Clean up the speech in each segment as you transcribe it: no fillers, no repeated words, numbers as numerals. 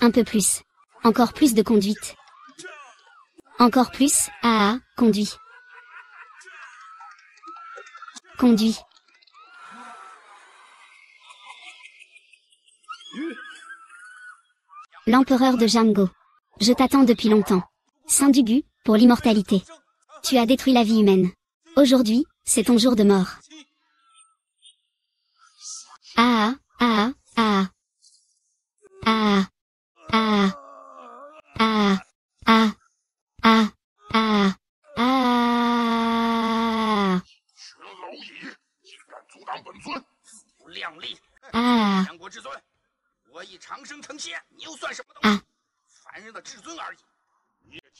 Un peu plus. Encore plus de conduite. Encore plus, conduit. Conduit. L'empereur de Django. Je t'attends depuis longtemps. Saint Dugu, pour l'immortalité. Tu as détruit la vie humaine. Aujourd'hui, c'est ton jour de mort. Ah.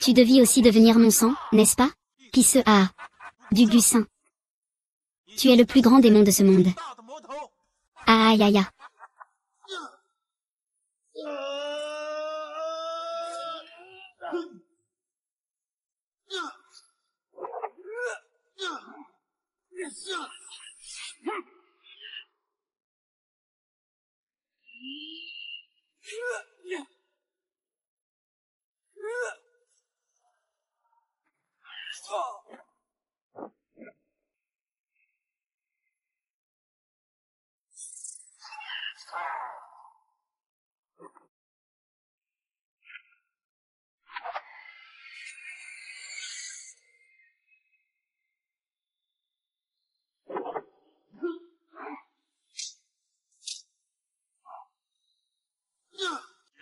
Tu devais aussi devenir mon sang, n'est-ce pas? Pisse Dugu Saint. Tu es le plus grand démon de ce monde. Aïe aïe aïe.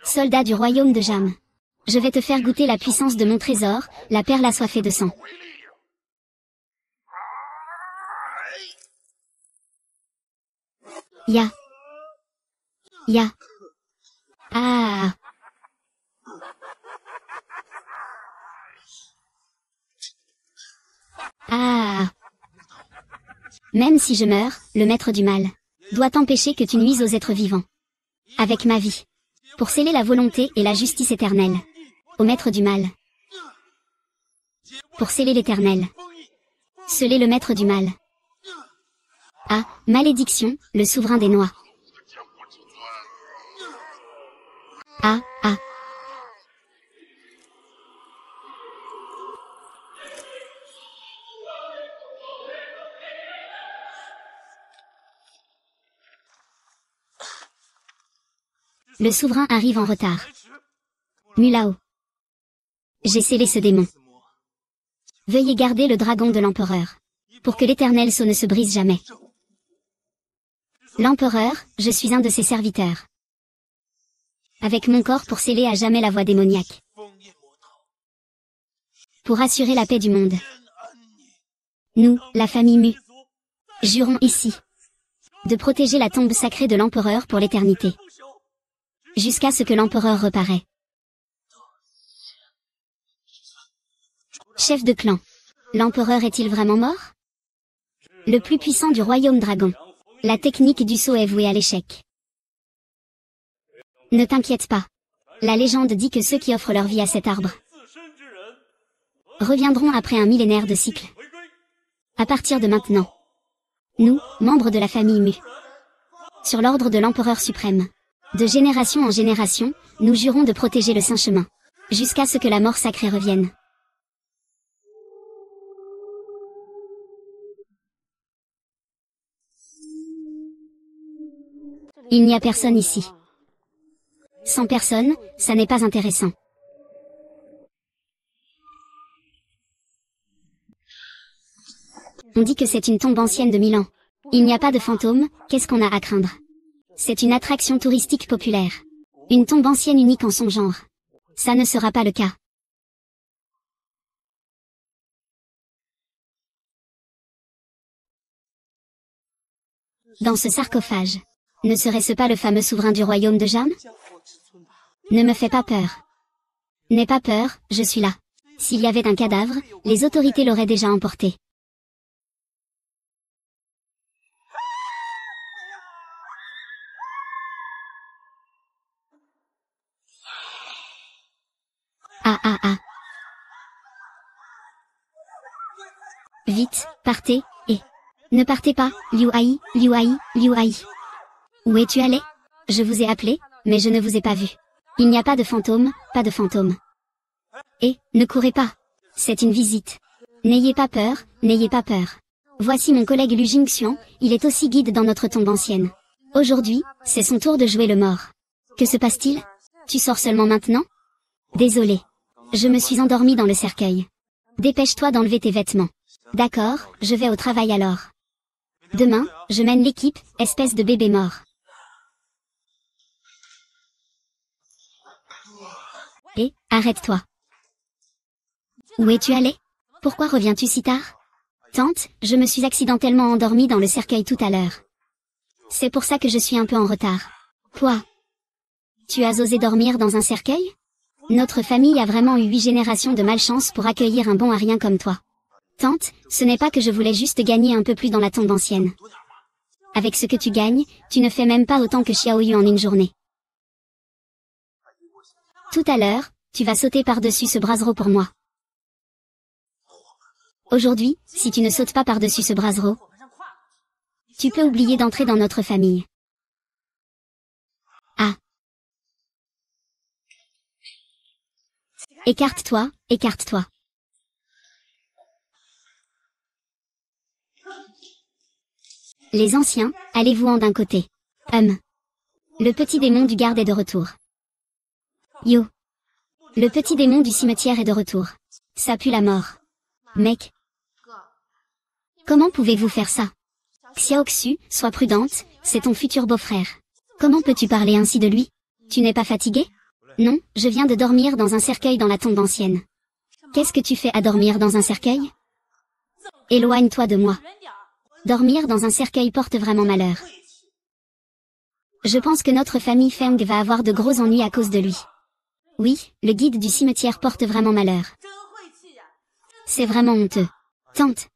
Soldat du royaume de Jam. Je vais te faire goûter la puissance de mon trésor, la perle assoiffée de sang. Ya. Même si je meurs, le maître du mal doit empêcher que tu nuises aux êtres vivants. Avec ma vie. Pour sceller la volonté et la justice éternelle. Au maître du mal. Pour sceller l'éternel. Sceller le maître du mal. Malédiction, le souverain des noix. Le souverain arrive en retard. Mulao. J'ai scellé ce démon. Veuillez garder le dragon de l'empereur. Pour que l'éternel sceau ne se brise jamais. L'empereur, je suis un de ses serviteurs. Avec mon corps pour sceller à jamais la voie démoniaque. Pour assurer la paix du monde. Nous, la famille Mu. Jurons ici. De protéger la tombe sacrée de l'empereur pour l'éternité. Jusqu'à ce que l'empereur reparaît. Chef de clan. L'empereur est-il vraiment mort? Le plus puissant du royaume dragon. La technique du sceau est vouée à l'échec. Ne t'inquiète pas. La légende dit que ceux qui offrent leur vie à cet arbre reviendront après un millénaire de cycle. À partir de maintenant. Nous, membres de la famille Mu. Sur l'ordre de l'empereur suprême. De génération en génération, nous jurons de protéger le saint chemin. Jusqu'à ce que la mort sacrée revienne. Il n'y a personne ici. Sans personne, ça n'est pas intéressant. On dit que c'est une tombe ancienne de 1000 ans. Il n'y a pas de fantômes, qu'est-ce qu'on a à craindre? C'est une attraction touristique populaire. Une tombe ancienne unique en son genre. Ça ne sera pas le cas. Dans ce sarcophage. Ne serait-ce pas le fameux souverain du royaume de Jam? Ne me fais pas peur. N'aie pas peur, je suis là. S'il y avait un cadavre, les autorités l'auraient déjà emporté. Vite, partez, et... Ne partez pas, Liu Ai. Où es-tu allé? Je vous ai appelé, mais je ne vous ai pas vu. Il n'y a pas de fantôme, pas de fantôme. Et, ne courez pas. C'est une visite. N'ayez pas peur, n'ayez pas peur. Voici mon collègue Lu Jingxian, il est aussi guide dans notre tombe ancienne. Aujourd'hui, c'est son tour de jouer le mort. Que se passe-t-il? Tu sors seulement maintenant? Désolé. Je me suis endormi dans le cercueil. Dépêche-toi d'enlever tes vêtements. D'accord, je vais au travail alors. Demain, je mène l'équipe, espèce de bébé mort. Et, arrête-toi. Où es-tu allé? Pourquoi reviens-tu si tard? Tante, je me suis accidentellement endormie dans le cercueil tout à l'heure. C'est pour ça que je suis un peu en retard. Quoi? Tu as osé dormir dans un cercueil? Notre famille a vraiment eu 8 générations de malchance pour accueillir un bon à rien comme toi. Tante, ce n'est pas que je voulais juste gagner un peu plus dans la tombe ancienne. Avec ce que tu gagnes, tu ne fais même pas autant que Xiaoyu en une journée. Tout à l'heure, tu vas sauter par-dessus ce brasero pour moi. Aujourd'hui, si tu ne sautes pas par-dessus ce brasero, tu peux oublier d'entrer dans notre famille. Ah. Écarte-toi, écarte-toi. Les anciens, allez-vous-en d'un côté. Le petit démon du garde est de retour. Yo. Le petit démon du cimetière est de retour. Ça pue la mort. Mec. Comment pouvez-vous faire ça? Xiaoxu, sois prudente, c'est ton futur beau-frère. Comment peux-tu parler ainsi de lui? Tu n'es pas fatigué? Non, je viens de dormir dans un cercueil dans la tombe ancienne. Qu'est-ce que tu fais à dormir dans un cercueil? Éloigne-toi de moi. Dormir dans un cercueil porte vraiment malheur. Je pense que notre famille Feng va avoir de gros ennuis à cause de lui. Oui, le guide du cimetière porte vraiment malheur. C'est vraiment honteux. Tante.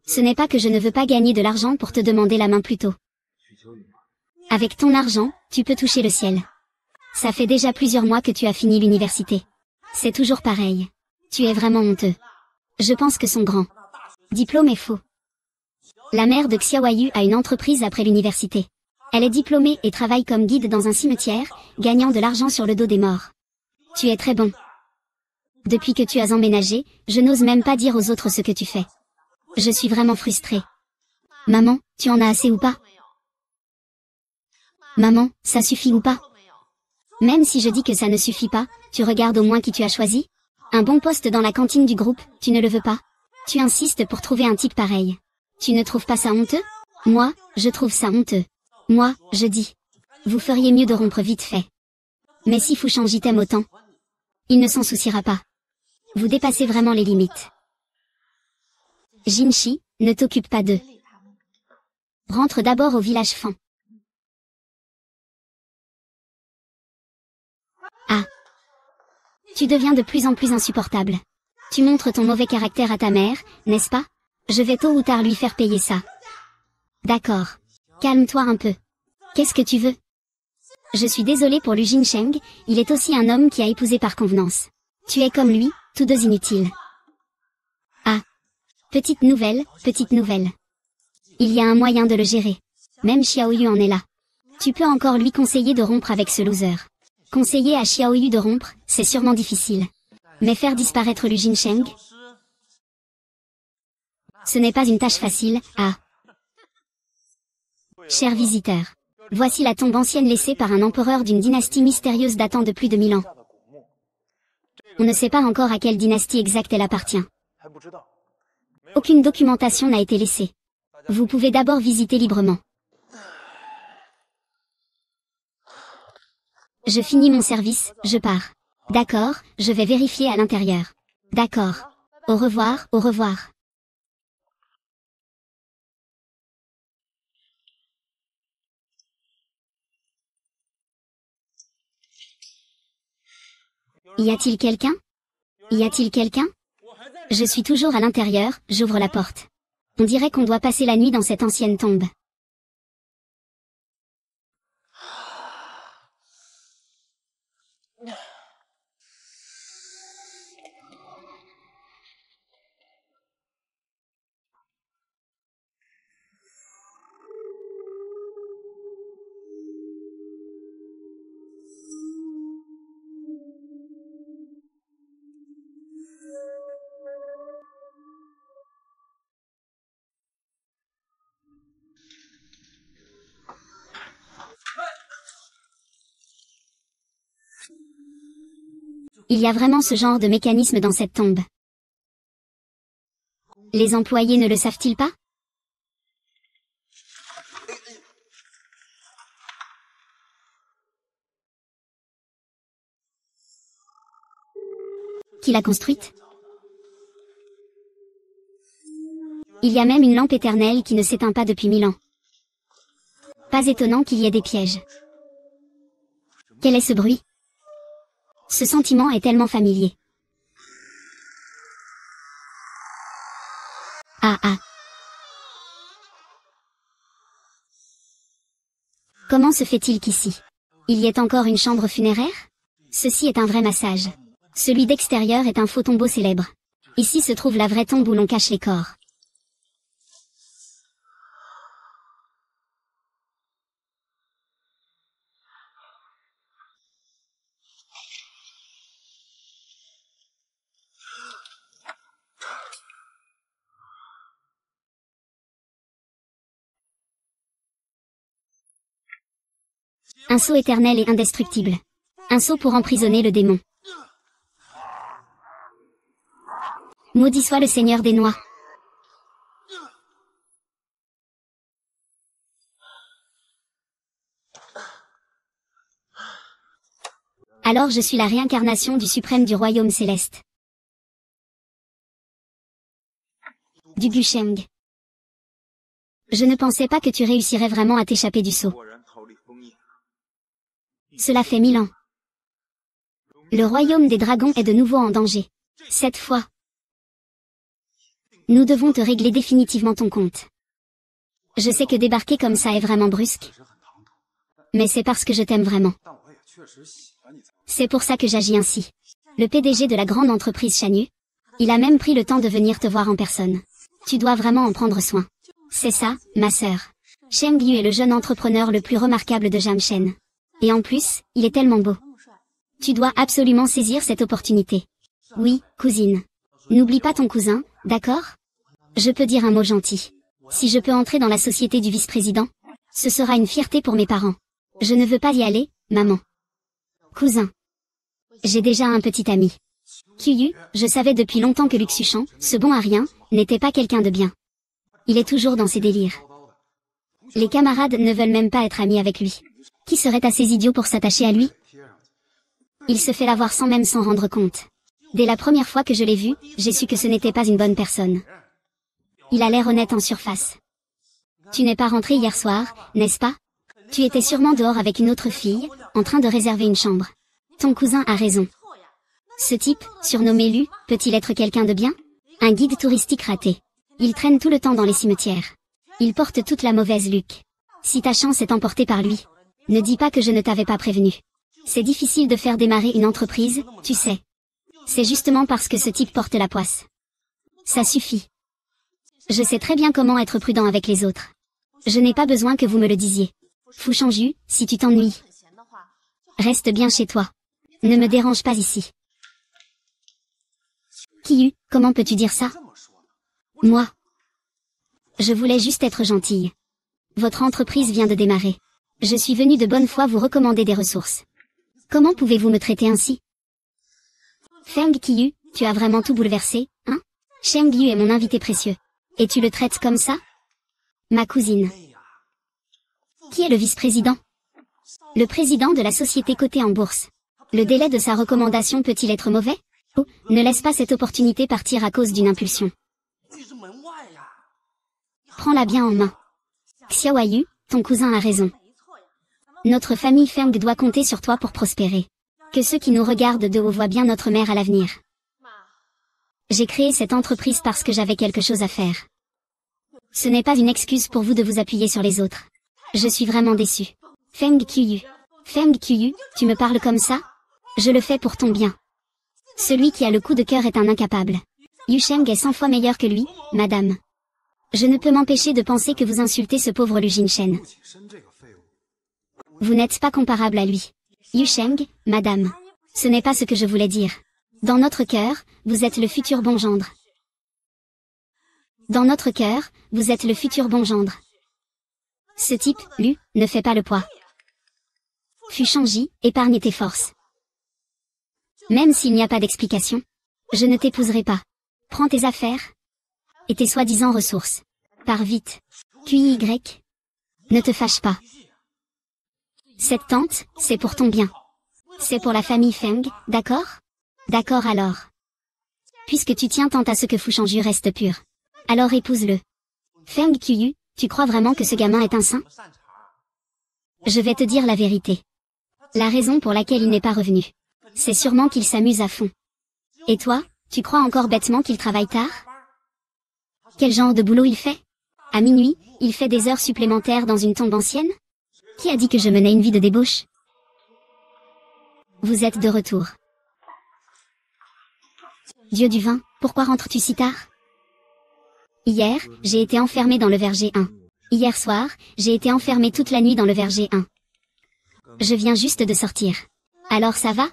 Ce n'est pas que je ne veux pas gagner de l'argent pour te demander la main plus tôt. Avec ton argent, tu peux toucher le ciel. Ça fait déjà plusieurs mois que tu as fini l'université. C'est toujours pareil. Tu es vraiment honteux. Je pense que son grand diplôme est faux. La mère de Xiaoyu a une entreprise après l'université. Elle est diplômée et travaille comme guide dans un cimetière, gagnant de l'argent sur le dos des morts. Tu es très bon. Depuis que tu as emménagé, je n'ose même pas dire aux autres ce que tu fais. Je suis vraiment frustrée. Maman, tu en as assez ou pas? Maman, ça suffit ou pas? Même si je dis que ça ne suffit pas, tu regardes au moins qui tu as choisi? Un bon poste dans la cantine du groupe, tu ne le veux pas? Tu insistes pour trouver un type pareil. Tu ne trouves pas ça honteux? Moi, je trouve ça honteux. Moi, je dis. Vous feriez mieux de rompre vite fait. Mais si Fushanji t'aime autant, il ne s'en souciera pas. Vous dépassez vraiment les limites. Jinshi, ne t'occupe pas d'eux. Rentre d'abord au village Fan. Ah. Tu deviens de plus en plus insupportable. Tu montres ton mauvais caractère à ta mère, n'est-ce pas? Je vais tôt ou tard lui faire payer ça. D'accord. Calme-toi un peu. Qu'est-ce que tu veux? Je suis désolée pour Lu Jinsheng, il est aussi un homme qui a épousé par convenance. Tu es comme lui, tous deux inutiles. Ah. Petite nouvelle, petite nouvelle. Il y a un moyen de le gérer. Même Xiaoyu en est là. Tu peux encore lui conseiller de rompre avec ce loser. Conseiller à Xiaoyu de rompre, c'est sûrement difficile. Mais faire disparaître Lu Jinsheng, ce n'est pas une tâche facile, ah. Chers visiteurs, voici la tombe ancienne laissée par un empereur d'une dynastie mystérieuse datant de plus de 1000 ans. On ne sait pas encore à quelle dynastie exacte elle appartient. Aucune documentation n'a été laissée. Vous pouvez d'abord visiter librement. Je finis mon service, je pars. D'accord, je vais vérifier à l'intérieur. D'accord. Au revoir, au revoir. Y a-t-il quelqu'un? Y a-t-il quelqu'un? Je suis toujours à l'intérieur, j'ouvre la porte. On dirait qu'on doit passer la nuit dans cette ancienne tombe. Il y a vraiment ce genre de mécanisme dans cette tombe. Les employés ne le savent-ils pas? Qui l'a construite? Il y a même une lampe éternelle qui ne s'éteint pas depuis 1000 ans. Pas étonnant qu'il y ait des pièges. Quel est ce bruit? Ce sentiment est tellement familier. Ah ah. Comment se fait-il qu'ici, il y ait encore une chambre funéraire? Ceci est un vrai massage. Celui d'extérieur est un faux tombeau célèbre. Ici se trouve la vraie tombe où l'on cache les corps. Un sceau éternel et indestructible. Un sceau pour emprisonner le démon. Maudit soit le Seigneur des Noix. Alors je suis la réincarnation du suprême du royaume céleste. Du Gusheng. Je ne pensais pas que tu réussirais vraiment à t'échapper du sceau. Cela fait 1000 ans. Le royaume des dragons est de nouveau en danger. Cette fois. Nous devons te régler définitivement ton compte. Je sais que débarquer comme ça est vraiment brusque. Mais c'est parce que je t'aime vraiment. C'est pour ça que j'agis ainsi. Le PDG de la grande entreprise Shanyu, il a même pris le temps de venir te voir en personne. Tu dois vraiment en prendre soin. C'est ça, ma sœur. Sheng Yu est le jeune entrepreneur le plus remarquable de Jamshen. Et en plus, il est tellement beau. Tu dois absolument saisir cette opportunité. Oui, cousine. N'oublie pas ton cousin, d'accord? Je peux dire un mot gentil. Si je peux entrer dans la société du vice-président, ce sera une fierté pour mes parents. Je ne veux pas y aller, maman. Cousin. J'ai déjà un petit ami. Qiyu, je savais depuis longtemps que Luxuchan, ce bon à rien, n'était pas quelqu'un de bien. Il est toujours dans ses délires. Les camarades ne veulent même pas être amis avec lui. Qui serait assez idiot pour s'attacher à lui? Il se fait l'avoir sans même s'en rendre compte. Dès la première fois que je l'ai vu, j'ai su que ce n'était pas une bonne personne. Il a l'air honnête en surface. Tu n'es pas rentré hier soir, n'est-ce pas? Tu étais sûrement dehors avec une autre fille, en train de réserver une chambre. Ton cousin a raison. Ce type, surnommé Lu, peut-il être quelqu'un de bien? Un guide touristique raté. Il traîne tout le temps dans les cimetières. Il porte toute la mauvaise luck. Si ta chance est emportée par lui, ne dis pas que je ne t'avais pas prévenu. C'est difficile de faire démarrer une entreprise, tu sais. C'est justement parce que ce type porte la poisse. Ça suffit. Je sais très bien comment être prudent avec les autres. Je n'ai pas besoin que vous me le disiez. Fu Shangju, si tu t'ennuies, reste bien chez toi. Ne me dérange pas ici. Qiyu, comment peux-tu dire ça? Moi. Je voulais juste être gentille. Votre entreprise vient de démarrer. Je suis venue de bonne foi vous recommander des ressources. Comment pouvez-vous me traiter ainsi? Feng Qiyu, tu as vraiment tout bouleversé, hein? Sheng Yu est mon invité précieux. Et tu le traites comme ça? Ma cousine. Qui est le vice-président? Le président de la société cotée en bourse. Le délai de sa recommandation peut-il être mauvais? Oh, ne laisse pas cette opportunité partir à cause d'une impulsion. Prends-la bien en main. Xiaoyu, ton cousin a raison. Notre famille Feng doit compter sur toi pour prospérer. Que ceux qui nous regardent de haut voient bien notre mère à l'avenir. J'ai créé cette entreprise parce que j'avais quelque chose à faire. Ce n'est pas une excuse pour vous de vous appuyer sur les autres. Je suis vraiment déçue. Feng Qiyu. Feng Qiyu, tu me parles comme ça? Je le fais pour ton bien. Celui qui a le coup de cœur est un incapable. Yu Sheng est 100 fois meilleur que lui, madame. Je ne peux m'empêcher de penser que vous insultez ce pauvre Lu Jinshen. Vous n'êtes pas comparable à lui. Yu Sheng, madame. Ce n'est pas ce que je voulais dire. Dans notre cœur, vous êtes le futur bon gendre. Dans notre cœur, vous êtes le futur bon gendre. Ce type, Lu, ne fait pas le poids. Fu Shangji, épargne tes forces. Même s'il n'y a pas d'explication. Je ne t'épouserai pas. Prends tes affaires. Et tes soi-disant ressources. Pars vite. QY. Ne te fâche pas. Cette tente, c'est pour ton bien. C'est pour la famille Feng, d'accord? D'accord alors. Puisque tu tiens tant à ce que Fu Shangju reste pur. Alors épouse-le. Feng Qiyu, tu crois vraiment que ce gamin est un saint? Je vais te dire la vérité. La raison pour laquelle il n'est pas revenu. C'est sûrement qu'il s'amuse à fond. Et toi, tu crois encore bêtement qu'il travaille tard? Quel genre de boulot il fait? À minuit, il fait des heures supplémentaires dans une tombe ancienne? Qui a dit que je menais une vie de débauche? Vous êtes de retour. Dieu du vin, pourquoi rentres-tu si tard? Hier, j'ai été enfermé dans le verger 1. Hier soir, j'ai été enfermé toute la nuit dans le verger 1. Je viens juste de sortir. Alors ça va?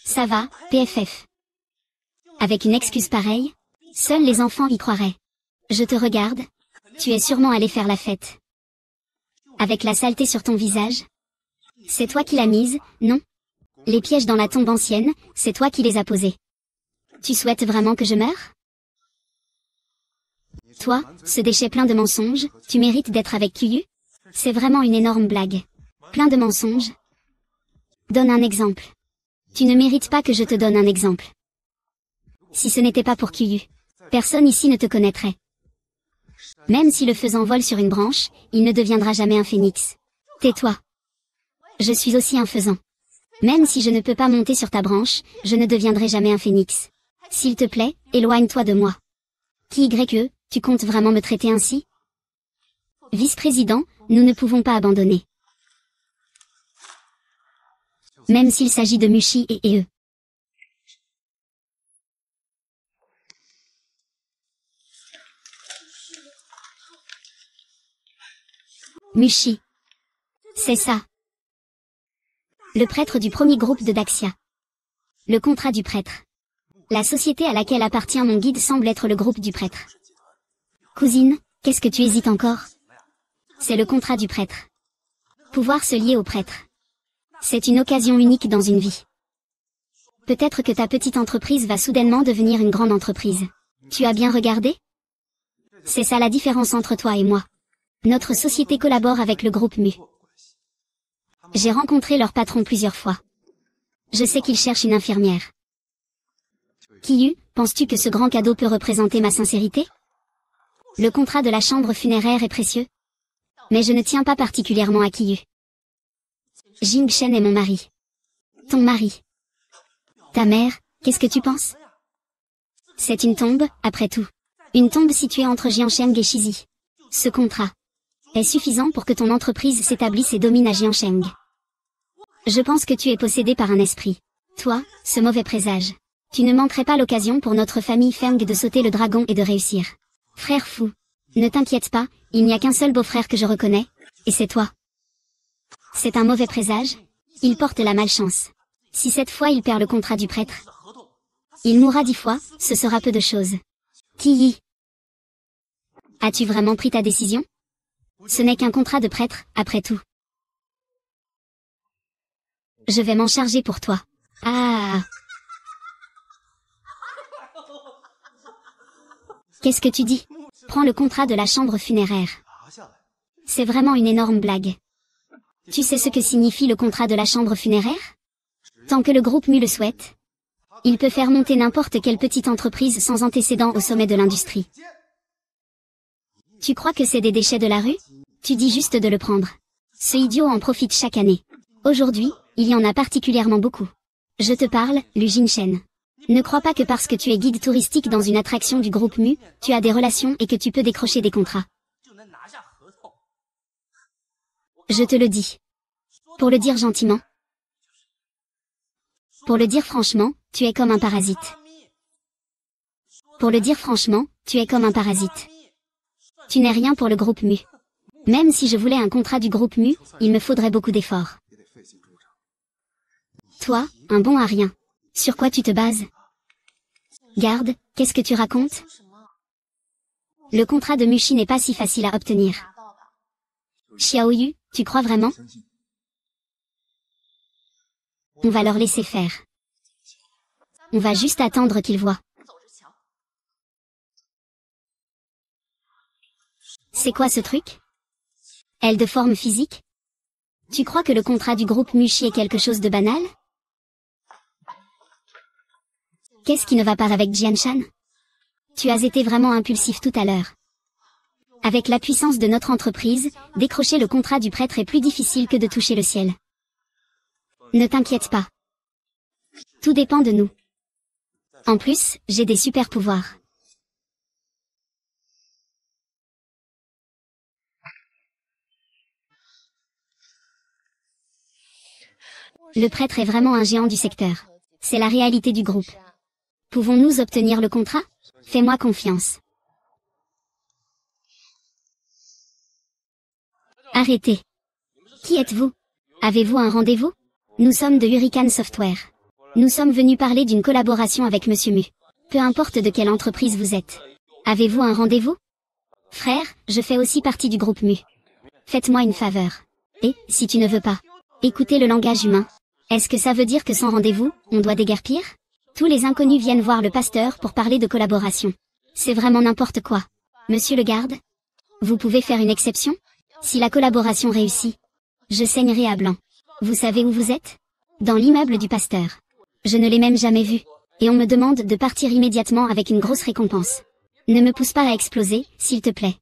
Ça va, PFF. Avec une excuse pareille, seuls les enfants y croiraient. Je te regarde. Tu es sûrement allé faire la fête. Avec la saleté sur ton visage. C'est toi qui l'as mise, non? Les pièges dans la tombe ancienne, c'est toi qui les as posés. Tu souhaites vraiment que je meure? Toi, ce déchet plein de mensonges, tu mérites d'être avec Qiyu? C'est vraiment une énorme blague. Plein de mensonges. Donne un exemple. Tu ne mérites pas que je te donne un exemple. Si ce n'était pas pour Qiyu, personne ici ne te connaîtrait. Même si le faisan vole sur une branche, il ne deviendra jamais un phénix. Tais-toi. Je suis aussi un faisan. Même si je ne peux pas monter sur ta branche, je ne deviendrai jamais un phénix. S'il te plaît, éloigne-toi de moi. QYE, tu comptes vraiment me traiter ainsi? Vice-président, nous ne pouvons pas abandonner. Même s'il s'agit de Mushi et eux. Mushi. C'est ça. Le prêtre du premier groupe de Daxia. Le contrat du prêtre. La société à laquelle appartient mon guide semble être le groupe du prêtre. Cousine, qu'est-ce que tu hésites encore? C'est le contrat du prêtre. Pouvoir se lier au prêtre. C'est une occasion unique dans une vie. Peut-être que ta petite entreprise va soudainement devenir une grande entreprise. Tu as bien regardé? C'est ça la différence entre toi et moi. Notre société collabore avec le groupe Mu. J'ai rencontré leur patron plusieurs fois. Je sais qu'il cherche une infirmière. Qiyu, penses-tu que ce grand cadeau peut représenter ma sincérité? Le contrat de la chambre funéraire est précieux. Mais je ne tiens pas particulièrement à Qiyu. Jing Shen est mon mari. Ton mari. Ta mère, qu'est-ce que tu penses? C'est une tombe, après tout. Une tombe située entre Jiansheng et Shizi. Ce contrat est suffisant pour que ton entreprise s'établisse et domine à Jiansheng. Je pense que tu es possédé par un esprit. Toi, ce mauvais présage. Tu ne manquerais pas l'occasion pour notre famille Feng de sauter le dragon et de réussir. Frère fou. Ne t'inquiète pas, il n'y a qu'un seul beau-frère que je reconnais, et c'est toi. C'est un mauvais présage. Il porte la malchance. Si cette fois il perd le contrat du prêtre, il mourra 10 fois, ce sera peu de choses. Qiyi. As-tu vraiment pris ta décision? Ce n'est qu'un contrat de prêtre, après tout. Je vais m'en charger pour toi. Ah. Qu'est-ce que tu dis? Prends le contrat de la chambre funéraire. C'est vraiment une énorme blague. Tu sais ce que signifie le contrat de la chambre funéraire? Tant que le groupe Mu le souhaite, il peut faire monter n'importe quelle petite entreprise sans antécédent au sommet de l'industrie. Tu crois que c'est des déchets de la rue? Tu dis juste de le prendre. Ce idiot en profite chaque année. Aujourd'hui, il y en a particulièrement beaucoup. Je te parle, Lu Jinshen. Ne crois pas que parce que tu es guide touristique dans une attraction du groupe Mu, tu as des relations et que tu peux décrocher des contrats. Je te le dis. Pour le dire gentiment. Pour le dire franchement, tu es comme un parasite. Pour le dire franchement, tu es comme un parasite. Tu n'es rien pour le groupe Mu. Même si je voulais un contrat du groupe Mu, il me faudrait beaucoup d'efforts. Toi, un bon à rien. Sur quoi tu te bases? Garde, qu'est-ce que tu racontes? Le contrat de Mushi n'est pas si facile à obtenir. Xiaoyu, tu crois vraiment? On va leur laisser faire. On va juste attendre qu'ils voient. C'est quoi ce truc? Elle de forme physique? Tu crois que le contrat du groupe Mushi est quelque chose de banal? Qu'est-ce qui ne va pas avec Jianshan? Tu as été vraiment impulsif tout à l'heure. Avec la puissance de notre entreprise, décrocher le contrat du prêtre est plus difficile que de toucher le ciel. Ne t'inquiète pas. Tout dépend de nous. En plus, j'ai des super pouvoirs. Le prêtre est vraiment un géant du secteur. C'est la réalité du groupe. Pouvons-nous obtenir le contrat? Fais-moi confiance. Arrêtez. Qui êtes-vous? Avez-vous un rendez-vous? Nous sommes de Hurricane Software. Nous sommes venus parler d'une collaboration avec Monsieur Mu. Peu importe de quelle entreprise vous êtes. Avez-vous un rendez-vous? Frère, je fais aussi partie du groupe Mu. Faites-moi une faveur. Et, si tu ne veux pas, écoutez le langage humain. Est-ce que ça veut dire que sans rendez-vous, on doit déguerpir? Tous les inconnus viennent voir le pasteur pour parler de collaboration. C'est vraiment n'importe quoi. Monsieur le garde? Vous pouvez faire une exception? Si la collaboration réussit, je saignerai à blanc. Vous savez où vous êtes? Dans l'immeuble du pasteur. Je ne l'ai même jamais vu. Et on me demande de partir immédiatement avec une grosse récompense. Ne me pousse pas à exploser, s'il te plaît.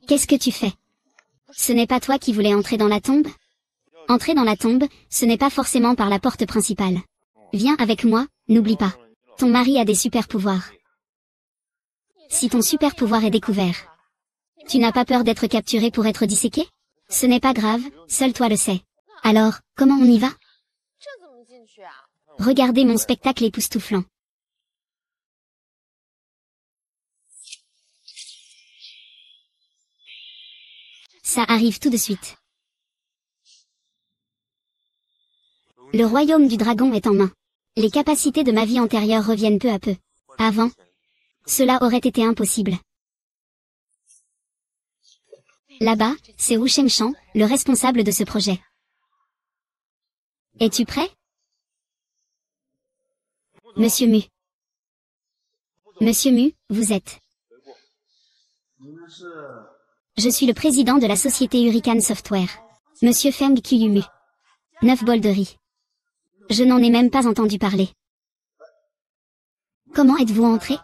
Qu'est-ce que tu fais? Ce n'est pas toi qui voulais entrer dans la tombe? Entrer dans la tombe, ce n'est pas forcément par la porte principale. Viens avec moi, n'oublie pas. Ton mari a des super pouvoirs. Si ton super pouvoir est découvert, tu n'as pas peur d'être capturé pour être disséqué? Ce n'est pas grave, seul toi le sais. Alors, comment on y va? Regardez mon spectacle époustouflant. Ça arrive tout de suite. Le royaume du dragon est en main. Les capacités de ma vie antérieure reviennent peu à peu. Avant, cela aurait été impossible. Là-bas, c'est Wu Shengshan, le responsable de ce projet. Es-tu prêt? Monsieur Mu. Monsieur Mu, vous êtes. Je suis le président de la société Hurricane Software. Monsieur Feng Kuyumu. 9 bols de riz. Je n'en ai même pas entendu parler. Comment êtes-vous entré?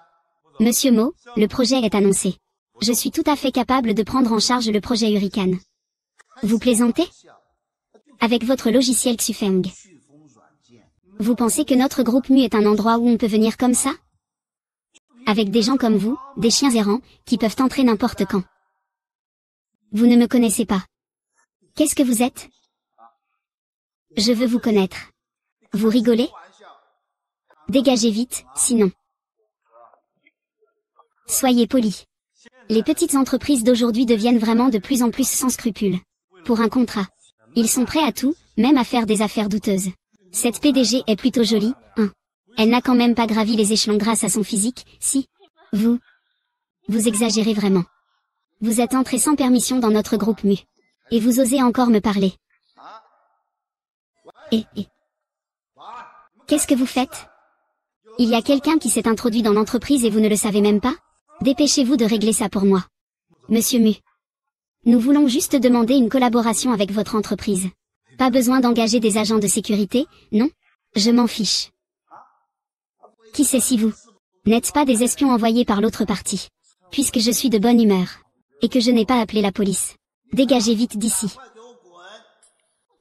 Monsieur Mo, le projet est annoncé. Je suis tout à fait capable de prendre en charge le projet Hurricane. Vous plaisantez? Avec votre logiciel Xufeng. Vous pensez que notre groupe Mu est un endroit où on peut venir comme ça? Avec des gens comme vous, des chiens errants, qui peuvent entrer n'importe quand. Vous ne me connaissez pas. Qu'est-ce que vous êtes? Je veux vous connaître. Vous rigolez? Dégagez vite, sinon. Soyez polis. Les petites entreprises d'aujourd'hui deviennent vraiment de plus en plus sans scrupules. Pour un contrat. Ils sont prêts à tout, même à faire des affaires douteuses. Cette PDG est plutôt jolie, hein. Elle n'a quand même pas gravi les échelons grâce à son physique, si. Vous exagérez vraiment. Vous êtes entré sans permission dans notre groupe Mu. Et vous osez encore me parler. Et. Qu'est-ce que vous faites? Il y a quelqu'un qui s'est introduit dans l'entreprise et vous ne le savez même pas? Dépêchez-vous de régler ça pour moi. Monsieur Mu. Nous voulons juste demander une collaboration avec votre entreprise. Pas besoin d'engager des agents de sécurité, non? Je m'en fiche. Qui sait si vous n'êtes pas des espions envoyés par l'autre partie? Puisque je suis de bonne humeur. Et que je n'ai pas appelé la police. Dégagez vite d'ici.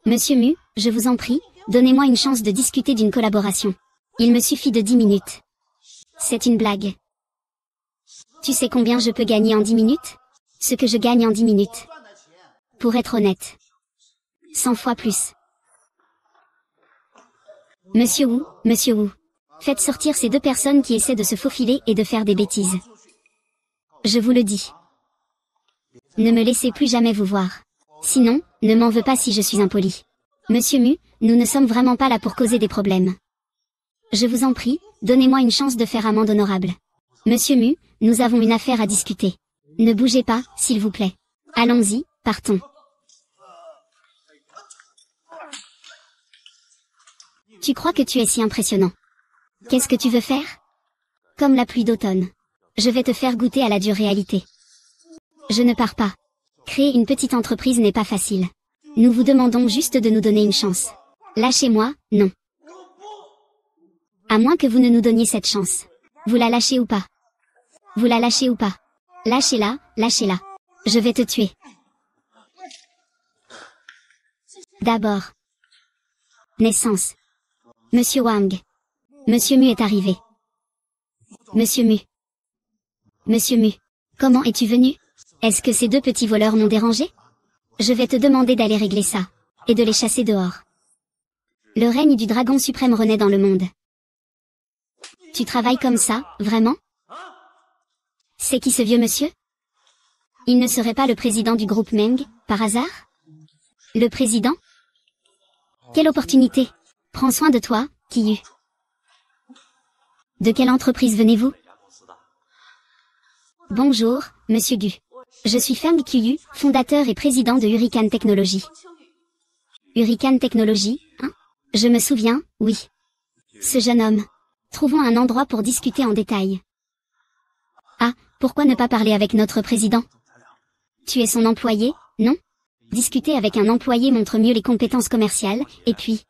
Monsieur Mu, je vous en prie, donnez-moi une chance de discuter d'une collaboration. Il me suffit de 10 minutes. C'est une blague. Tu sais combien je peux gagner en 10 minutes? Ce que je gagne en 10 minutes. Pour être honnête. 100 fois plus. Monsieur Wu. Faites sortir ces deux personnes qui essaient de se faufiler et de faire des bêtises. Je vous le dis. Ne me laissez plus jamais vous voir. Sinon, ne m'en veux pas si je suis impoli. Monsieur Mu, nous ne sommes vraiment pas là pour causer des problèmes. Je vous en prie, donnez-moi une chance de faire amende honorable. Monsieur Mu, nous avons une affaire à discuter. Ne bougez pas, s'il vous plaît. Allons-y, partons. Tu crois que tu es si impressionnant. Qu'est-ce que tu veux faire? Comme la pluie d'automne. Je vais te faire goûter à la dure réalité. Je ne pars pas. Créer une petite entreprise n'est pas facile. Nous vous demandons juste de nous donner une chance. Lâchez-moi, non. À moins que vous ne nous donniez cette chance. Vous la lâchez ou pas? Vous la lâchez ou pas? Lâchez-la, lâchez-la. Je vais te tuer. D'abord. Naissance. Monsieur Wang. Monsieur Mu est arrivé. Monsieur Mu. Monsieur Mu. Comment es-tu venu? Est-ce que ces deux petits voleurs m'ont dérangé? Je vais te demander d'aller régler ça. Et de les chasser dehors. Le règne du dragon suprême renaît dans le monde. Tu travailles comme ça, vraiment? C'est qui ce vieux monsieur? Il ne serait pas le président du groupe Meng, par hasard? Le président? Quelle opportunité! Prends soin de toi, Qiyu. De quelle entreprise venez-vous? Bonjour, monsieur Gu. Je suis Feng Qiyu, fondateur et président de Hurricane Technology. Hurricane Technology, hein? Je me souviens, oui. Ce jeune homme. Trouvons un endroit pour discuter en détail. Ah, pourquoi ne pas parler avec notre président? Tu es son employé, non? Discuter avec un employé montre mieux les compétences commerciales, et puis...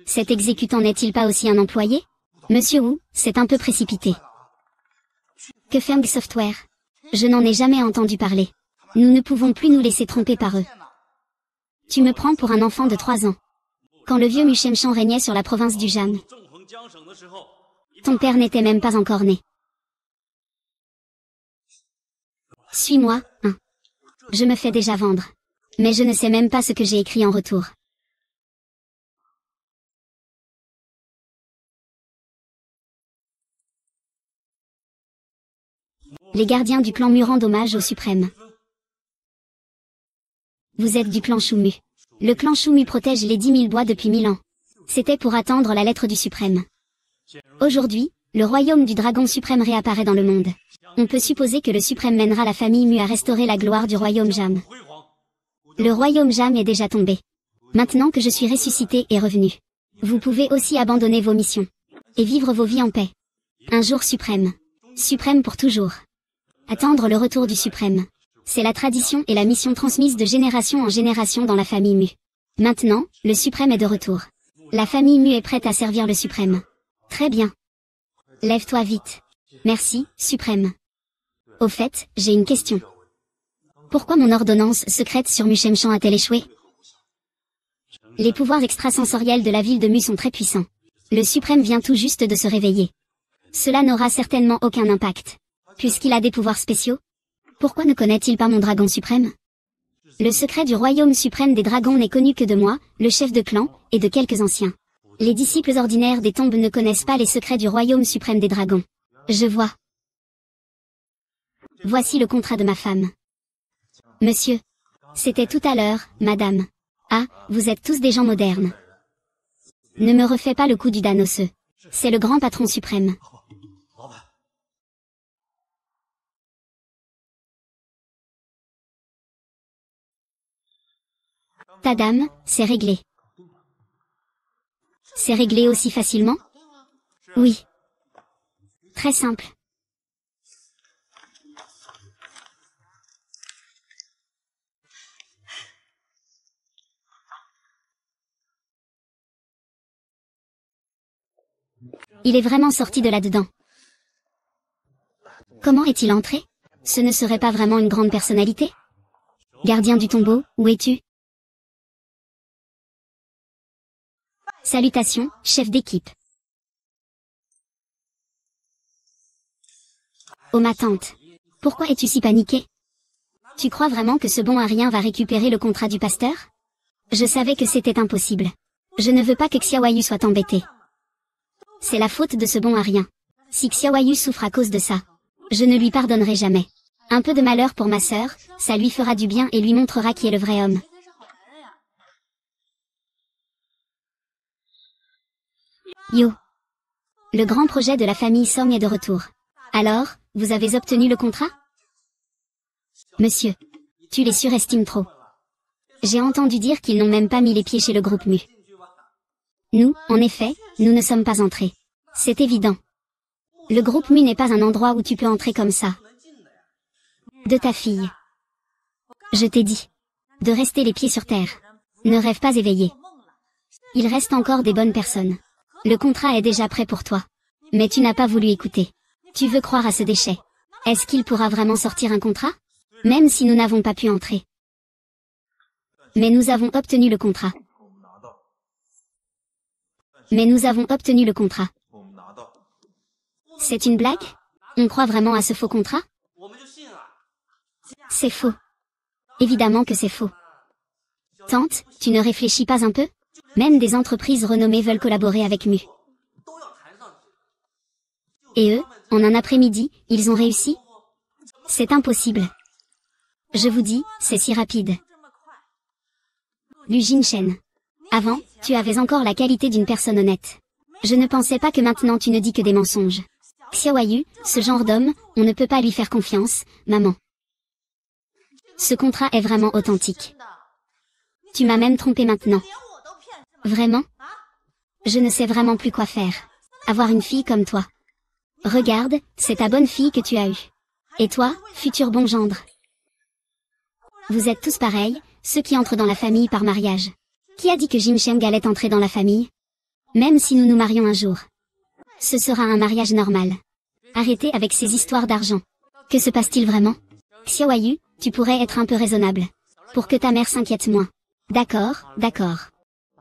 Cet exécutant n'est-il pas aussi un employé? Monsieur Wu, c'est un peu précipité. Que Feng Software? Je n'en ai jamais entendu parler. Nous ne pouvons plus nous laisser tromper par eux. Tu me prends pour un enfant de 3 ans. Quand le vieux Mu Shenshan régnait sur la province du Jiang. Ton père n'était même pas encore né. Suis-moi, hein. Je me fais déjà vendre. Mais je ne sais même pas ce que j'ai écrit en retour. Les gardiens du clan Mu rendent hommage au suprême. Vous êtes du clan Shu-Mu. Le clan Shu-Mu protège les 10 000 bois depuis 1000 ans. C'était pour attendre la lettre du suprême. Aujourd'hui, le royaume du dragon suprême réapparaît dans le monde. On peut supposer que le suprême mènera la famille Mu à restaurer la gloire du royaume Jam. Le royaume Jam est déjà tombé. Maintenant que je suis ressuscité et revenu, vous pouvez aussi abandonner vos missions. Et vivre vos vies en paix. Un jour suprême. Suprême pour toujours. Attendre le retour du suprême. C'est la tradition et la mission transmise de génération en génération dans la famille Mu. Maintenant, le suprême est de retour. La famille Mu est prête à servir le suprême. Très bien. Lève-toi vite. Merci, suprême. Au fait, j'ai une question. Pourquoi mon ordonnance secrète sur Mu Shenshan a-t-elle échoué? Les pouvoirs extrasensoriels de la ville de Mu sont très puissants. Le suprême vient tout juste de se réveiller. Cela n'aura certainement aucun impact. Puisqu'il a des pouvoirs spéciaux. Pourquoi ne connaît-il pas mon dragon suprême? Le secret du royaume suprême des dragons n'est connu que de moi, le chef de clan, et de quelques anciens. Les disciples ordinaires des tombes ne connaissent pas les secrets du royaume suprême des dragons. Je vois. Voici le contrat de ma femme. Monsieur. C'était tout à l'heure, madame. Ah, vous êtes tous des gens modernes. Ne me refais pas le coup du Dan osseux. C'est le grand patron suprême. Ta dame, c'est réglé. C'est réglé aussi facilement? Oui. Très simple. Il est vraiment sorti de là-dedans. Comment est-il entré? Ce ne serait pas vraiment une grande personnalité? Gardien du tombeau, où es-tu? Salutations, chef d'équipe. Oh ma tante. Pourquoi es-tu si paniquée? Tu crois vraiment que ce bon à rien va récupérer le contrat du pasteur? Je savais que c'était impossible. Je ne veux pas que Xiaoyu soit embêté. C'est la faute de ce bon à rien. Si Xiaoyu souffre à cause de ça, je ne lui pardonnerai jamais. Un peu de malheur pour ma sœur, ça lui fera du bien et lui montrera qui est le vrai homme. Yo. Le grand projet de la famille Song est de retour. Alors, vous avez obtenu le contrat? Monsieur. Tu les surestimes trop. J'ai entendu dire qu'ils n'ont même pas mis les pieds chez le groupe Mu. Nous, en effet, nous ne sommes pas entrés. C'est évident. Le groupe Mu n'est pas un endroit où tu peux entrer comme ça. De ta fille. Je t'ai dit. De rester les pieds sur terre. Ne rêve pas éveillé. Il reste encore des bonnes personnes. Le contrat est déjà prêt pour toi. Mais tu n'as pas voulu écouter. Tu veux croire à ce déchet. Est-ce qu'il pourra vraiment sortir un contrat? Même si nous n'avons pas pu entrer. Mais nous avons obtenu le contrat. Mais nous avons obtenu le contrat. C'est une blague? On croit vraiment à ce faux contrat? C'est faux. Évidemment que c'est faux. Tante, tu ne réfléchis pas un peu? Même des entreprises renommées veulent collaborer avec Mu. Et eux, en un après-midi, ils ont réussi? C'est impossible. Je vous dis, c'est si rapide. Lu Jinshen. Avant, tu avais encore la qualité d'une personne honnête. Je ne pensais pas que maintenant tu ne dis que des mensonges. Xiaoyu, ce genre d'homme, on ne peut pas lui faire confiance, maman. Ce contrat est vraiment authentique. Tu m'as même trompé maintenant. Vraiment? Je ne sais vraiment plus quoi faire. Avoir une fille comme toi. Regarde, c'est ta bonne fille que tu as eue. Et toi, futur bon gendre. Vous êtes tous pareils, ceux qui entrent dans la famille par mariage. Qui a dit que Jinsheng allait entrer dans la famille? Même si nous nous marions un jour. Ce sera un mariage normal. Arrêtez avec ces histoires d'argent. Que se passe-t-il vraiment? Xiaoyu, tu pourrais être un peu raisonnable. Pour que ta mère s'inquiète moins. D'accord, d'accord.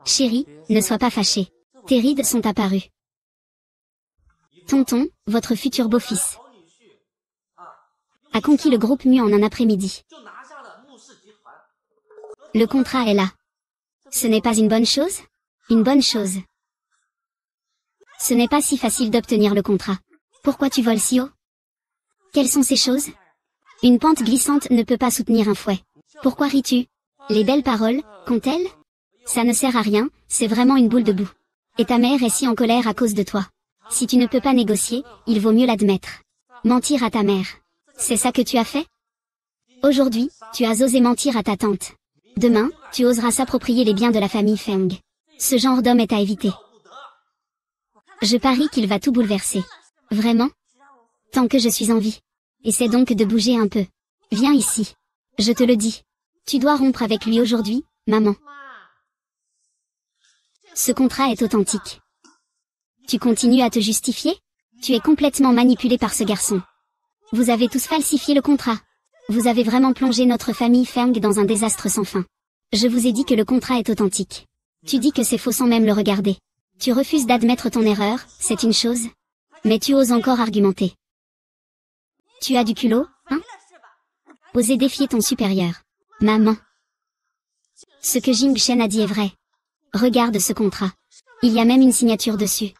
Chérie, ne sois pas fâchée. Tes rides sont apparues. Tonton, votre futur beau-fils, a conquis le groupe Mu en un après-midi. Le contrat est là. Ce n'est pas une bonne chose? Une bonne chose. Ce n'est pas si facile d'obtenir le contrat. Pourquoi tu voles si haut? Quelles sont ces choses? Une pente glissante ne peut pas soutenir un fouet. Pourquoi ris-tu? Les belles paroles, comptent-elles? Ça ne sert à rien, c'est vraiment une boule de boue. Et ta mère est si en colère à cause de toi. Si tu ne peux pas négocier, il vaut mieux l'admettre. Mentir à ta mère. C'est ça que tu as fait? Aujourd'hui, tu as osé mentir à ta tante. Demain, tu oseras s'approprier les biens de la famille Feng. Ce genre d'homme est à éviter. Je parie qu'il va tout bouleverser. Vraiment? Tant que je suis en vie. Essaie donc de bouger un peu. Viens ici. Je te le dis. Tu dois rompre avec lui aujourd'hui, maman. Ce contrat est authentique. Tu continues à te justifier? Tu es complètement manipulé par ce garçon. Vous avez tous falsifié le contrat. Vous avez vraiment plongé notre famille Feng dans un désastre sans fin. Je vous ai dit que le contrat est authentique. Tu dis que c'est faux sans même le regarder. Tu refuses d'admettre ton erreur, c'est une chose. Mais tu oses encore argumenter. Tu as du culot, hein? Oser défier ton supérieur. Maman. Ce que Jinshen a dit est vrai. Regarde ce contrat. Il y a même une signature dessus.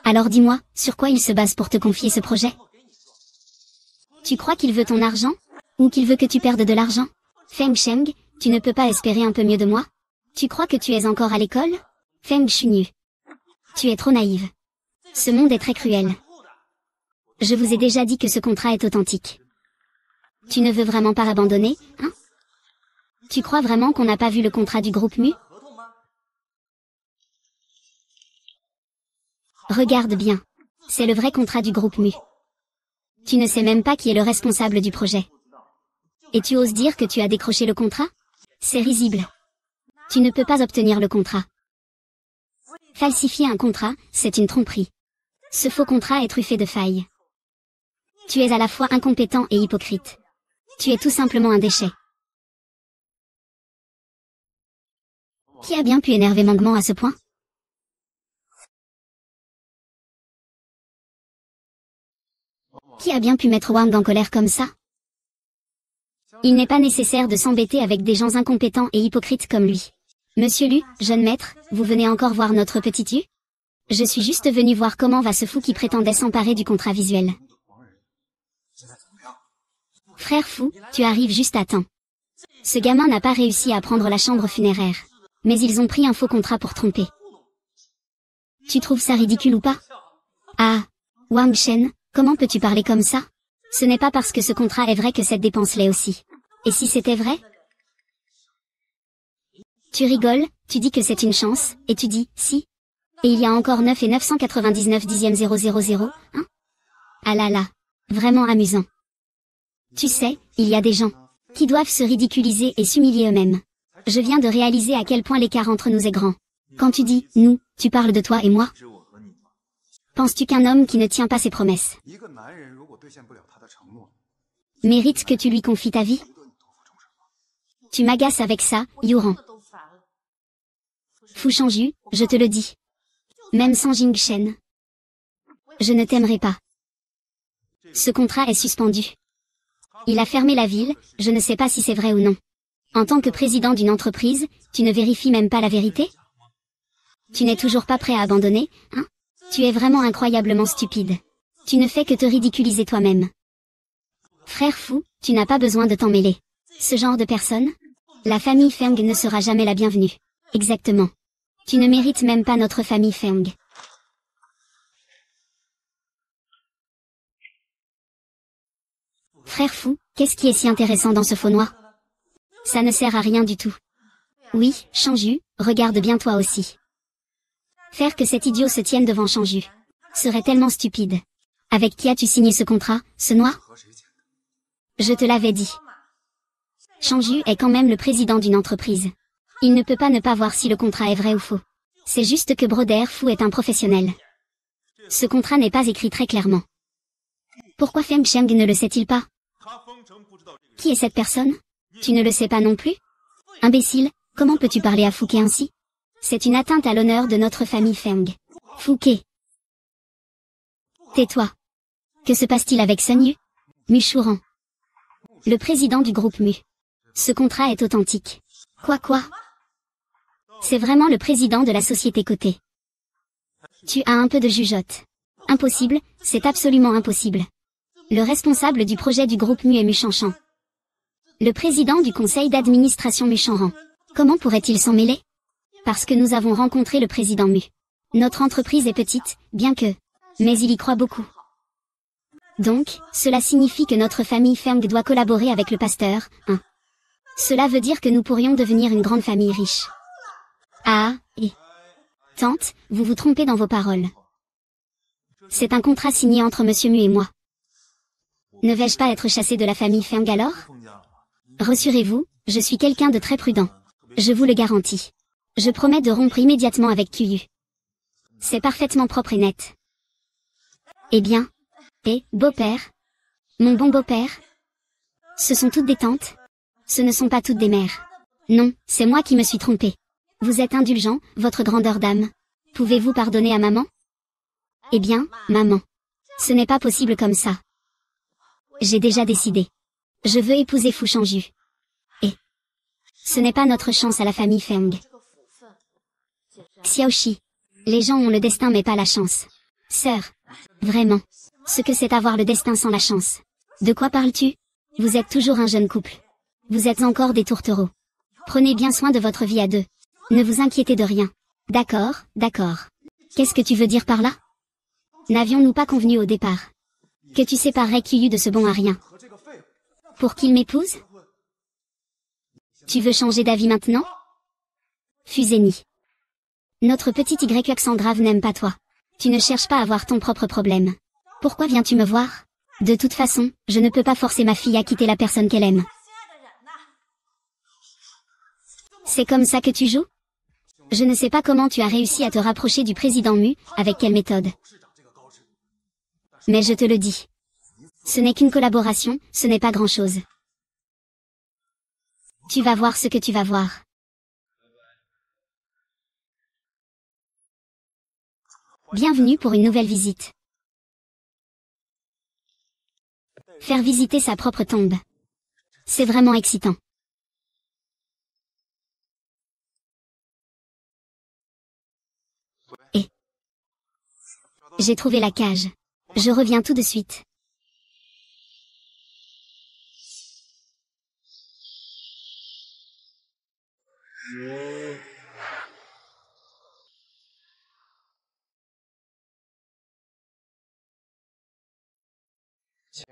Alors dis-moi, sur quoi il se base pour te confier ce projet? Tu crois qu'il veut ton argent? Ou qu'il veut que tu perdes de l'argent? Feng Sheng, tu ne peux pas espérer un peu mieux de moi? Tu crois que tu es encore à l'école? Feng Shunyu. Tu es trop naïve. Ce monde est très cruel. Je vous ai déjà dit que ce contrat est authentique. Tu ne veux vraiment pas abandonner, hein? Tu crois vraiment qu'on n'a pas vu le contrat du groupe Mu? Regarde bien. C'est le vrai contrat du groupe Mu. Tu ne sais même pas qui est le responsable du projet. Et tu oses dire que tu as décroché le contrat? C'est risible. Tu ne peux pas obtenir le contrat. Falsifier un contrat, c'est une tromperie. Ce faux contrat est truffé de failles. Tu es à la fois incompétent et hypocrite. Tu es tout simplement un déchet. Qui a bien pu énerver Mangman à ce point? Qui a bien pu mettre Wang en colère comme ça? Il n'est pas nécessaire de s'embêter avec des gens incompétents et hypocrites comme lui. Monsieur Lu, jeune maître, vous venez encore voir notre petit Yu? Je suis juste venu voir comment va ce fou qui prétendait s'emparer du contrat visuel. Frère fou, tu arrives juste à temps. Ce gamin n'a pas réussi à prendre la chambre funéraire. Mais ils ont pris un faux contrat pour tromper. Tu trouves ça ridicule ou pas? Ah, Wang Shen, comment peux-tu parler comme ça? Ce n'est pas parce que ce contrat est vrai que cette dépense l'est aussi. Et si c'était vrai? Tu rigoles, tu dis que c'est une chance, et tu dis, si. Et il y a encore 9 et 999 dixièmes 000, hein? Ah là là. Vraiment amusant. Tu sais, il y a des gens qui doivent se ridiculiser et s'humilier eux-mêmes. Je viens de réaliser à quel point l'écart entre nous est grand. Quand tu dis « nous », tu parles de toi et moi? Penses-tu qu'un homme qui ne tient pas ses promesses mérite que tu lui confies ta vie? Tu m'agaces avec ça, Yuran. Fu Shangju, je te le dis. Même sans Jing Shen. Je ne t'aimerai pas. Ce contrat est suspendu. Il a fermé la ville, je ne sais pas si c'est vrai ou non. En tant que président d'une entreprise, tu ne vérifies même pas la vérité? Tu n'es toujours pas prêt à abandonner, hein? Tu es vraiment incroyablement stupide. Tu ne fais que te ridiculiser toi-même. Frère fou, tu n'as pas besoin de t'en mêler. Ce genre de personne? La famille Feng ne sera jamais la bienvenue. Exactement. Tu ne mérites même pas notre famille Feng. Frère fou, qu'est-ce qui est si intéressant dans ce faux noir? Ça ne sert à rien du tout. Oui, Shangju, regarde bien toi aussi. Faire que cet idiot se tienne devant Shangju serait tellement stupide. Avec qui as-tu signé ce contrat, ce noir? Je te l'avais dit. Shangju est quand même le président d'une entreprise. Il ne peut pas ne pas voir si le contrat est vrai ou faux. C'est juste que Broder Fu est un professionnel. Ce contrat n'est pas écrit très clairement. Pourquoi Feng Sheng ne le sait-il pas? Qui est cette personne? Tu ne le sais pas non plus? Imbécile, comment peux-tu parler à Fouquet ainsi? C'est une atteinte à l'honneur de notre famille Feng. Fouquet. Tais-toi. Que se passe-t-il avec Sun Yu? Mu Shuran. Le président du groupe Mu. Ce contrat est authentique. Quoi? C'est vraiment le président de la société cotée. Tu as un peu de jugeote. Impossible, c'est absolument impossible. Le responsable du projet du groupe Mu est Mu Shanshan. Le président du conseil d'administration Mu Shanran. Comment pourrait-il s'en mêler? Parce que nous avons rencontré le président Mu. Notre entreprise est petite, bien que... mais il y croit beaucoup. Donc, cela signifie que notre famille Feng doit collaborer avec le pasteur, hein. Cela veut dire que nous pourrions devenir une grande famille riche. Ah, et... Tante, vous vous trompez dans vos paroles. C'est un contrat signé entre Monsieur Mu et moi. Ne vais-je pas être chassé de la famille Feng alors? Rassurez-vous, je suis quelqu'un de très prudent. Je vous le garantis. Je promets de rompre immédiatement avec Kuyu. C'est parfaitement propre et net. Eh bien? Beau-père? Mon bon beau-père? Ce sont toutes des tantes? Ce ne sont pas toutes des mères. Non, c'est moi qui me suis trompé. Vous êtes indulgent, votre grandeur d'âme. Pouvez-vous pardonner à maman? Eh bien, maman. Ce n'est pas possible comme ça. J'ai déjà décidé. Je veux épouser Fu Shangju. Et ce n'est pas notre chance à la famille Feng. Xiaoxi. Les gens ont le destin mais pas la chance. Sœur. Vraiment. Ce que c'est avoir le destin sans la chance. De quoi parles-tu? Vous êtes toujours un jeune couple. Vous êtes encore des tourtereaux. Prenez bien soin de votre vie à deux. Ne vous inquiétez de rien. D'accord. Qu'est-ce que tu veux dire par là? N'avions-nous pas convenu au départ que tu séparerais Kuyu de ce bon à rien pour qu'il m'épouse? Tu veux changer d'avis maintenant? Fuseni. Notre petit Y accent grave n'aime pas toi. Tu ne cherches pas à voir ton propre problème. Pourquoi viens-tu me voir? De toute façon, je ne peux pas forcer ma fille à quitter la personne qu'elle aime. C'est comme ça que tu joues? Je ne sais pas comment tu as réussi à te rapprocher du président Mu, avec quelle méthode. Mais je te le dis. Ce n'est qu'une collaboration, ce n'est pas grand-chose. Tu vas voir ce que tu vas voir. Bienvenue pour une nouvelle visite. Faire visiter sa propre tombe. C'est vraiment excitant. Et j'ai trouvé la cage. Je reviens tout de suite.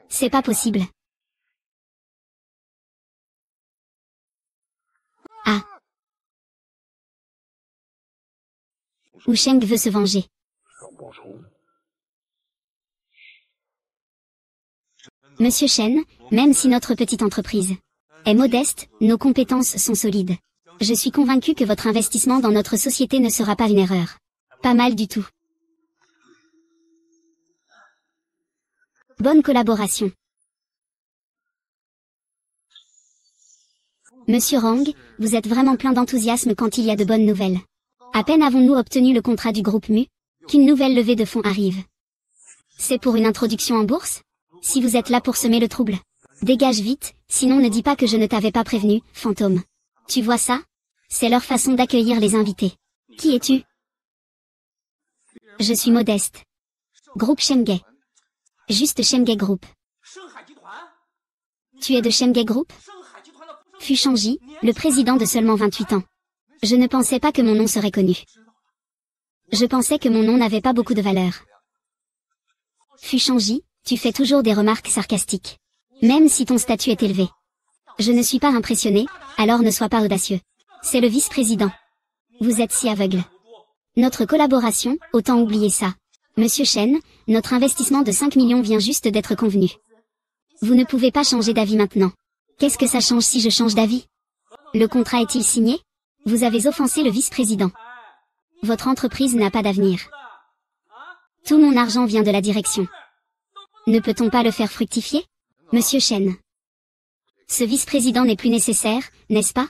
C'est pas possible. Ah. Ou Sheng veut se venger. Monsieur Shen, même si notre petite entreprise est modeste, nos compétences sont solides. Je suis convaincu que votre investissement dans notre société ne sera pas une erreur. Pas mal du tout. Bonne collaboration. Monsieur Rang, vous êtes vraiment plein d'enthousiasme quand il y a de bonnes nouvelles. À peine avons-nous obtenu le contrat du groupe Mu, qu'une nouvelle levée de fonds arrive. C'est pour une introduction en bourse? Si vous êtes là pour semer le trouble, dégage vite, sinon ne dis pas que je ne t'avais pas prévenu, fantôme. Tu vois ça? C'est leur façon d'accueillir les invités. Qui es-tu? Je suis Modeste. Groupe Shenge. Juste Shenge Group. Tu es de Shenge Group? Fu Shangji, le président de seulement 28 ans. Je ne pensais pas que mon nom serait connu. Je pensais que mon nom n'avait pas beaucoup de valeur. Fu Shangji, tu fais toujours des remarques sarcastiques. Même si ton statut est élevé. Je ne suis pas impressionné, alors ne sois pas audacieux. C'est le vice-président. Vous êtes si aveugle. Notre collaboration, autant oublier ça. Monsieur Shen, notre investissement de 5 millions vient juste d'être convenu. Vous ne pouvez pas changer d'avis maintenant. Qu'est-ce que ça change si je change d'avis? Le contrat est-il signé? Vous avez offensé le vice-président. Votre entreprise n'a pas d'avenir. Tout mon argent vient de la direction. Ne peut-on pas le faire fructifier? Monsieur Shen. Ce vice-président n'est plus nécessaire, n'est-ce pas?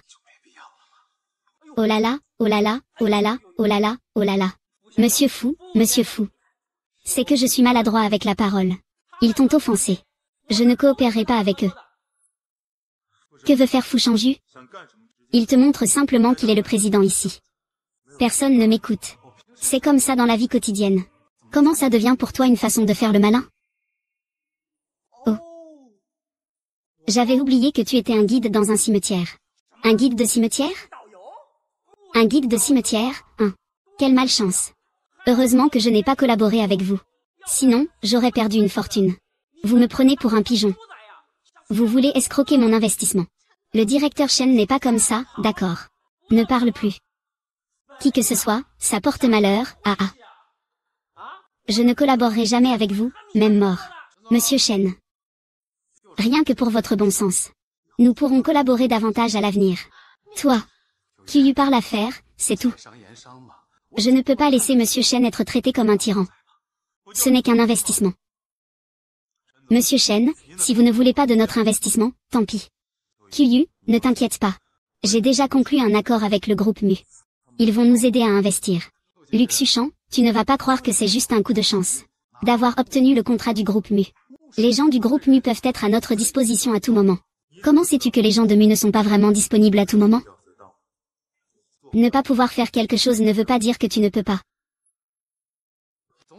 Oh là là, oh là là, oh là là, oh là là, oh là là. Monsieur Fou, monsieur Fou. C'est que je suis maladroit avec la parole. Ils t'ont offensé. Je ne coopérerai pas avec eux. Que veut faire Fu Shangju? Il te montre simplement qu'il est le président ici. Personne ne m'écoute. C'est comme ça dans la vie quotidienne. Comment ça devient pour toi une façon de faire le malin? Oh. J'avais oublié que tu étais un guide dans un cimetière. Un guide de cimetière? Un guide de cimetière, hein. Quelle malchance. Heureusement que je n'ai pas collaboré avec vous. Sinon, j'aurais perdu une fortune. Vous me prenez pour un pigeon. Vous voulez escroquer mon investissement. Le directeur Shen n'est pas comme ça, d'accord. Ne parle plus. Qui que ce soit, ça porte malheur, ah ah. Je ne collaborerai jamais avec vous, même mort. Monsieur Shen. Rien que pour votre bon sens. Nous pourrons collaborer davantage à l'avenir. Toi. Qui lui parle à faire, c'est tout. Je ne peux pas laisser Monsieur Shen être traité comme un tyran. Ce n'est qu'un investissement. Monsieur Shen, si vous ne voulez pas de notre investissement, tant pis. Qiyu, ne t'inquiète pas. J'ai déjà conclu un accord avec le groupe Mu. Ils vont nous aider à investir. Luc Suchan, tu ne vas pas croire que c'est juste un coup de chance d'avoir obtenu le contrat du groupe Mu. Les gens du groupe Mu peuvent être à notre disposition à tout moment. Comment sais-tu que les gens de Mu ne sont pas vraiment disponibles à tout moment? Ne pas pouvoir faire quelque chose ne veut pas dire que tu ne peux pas.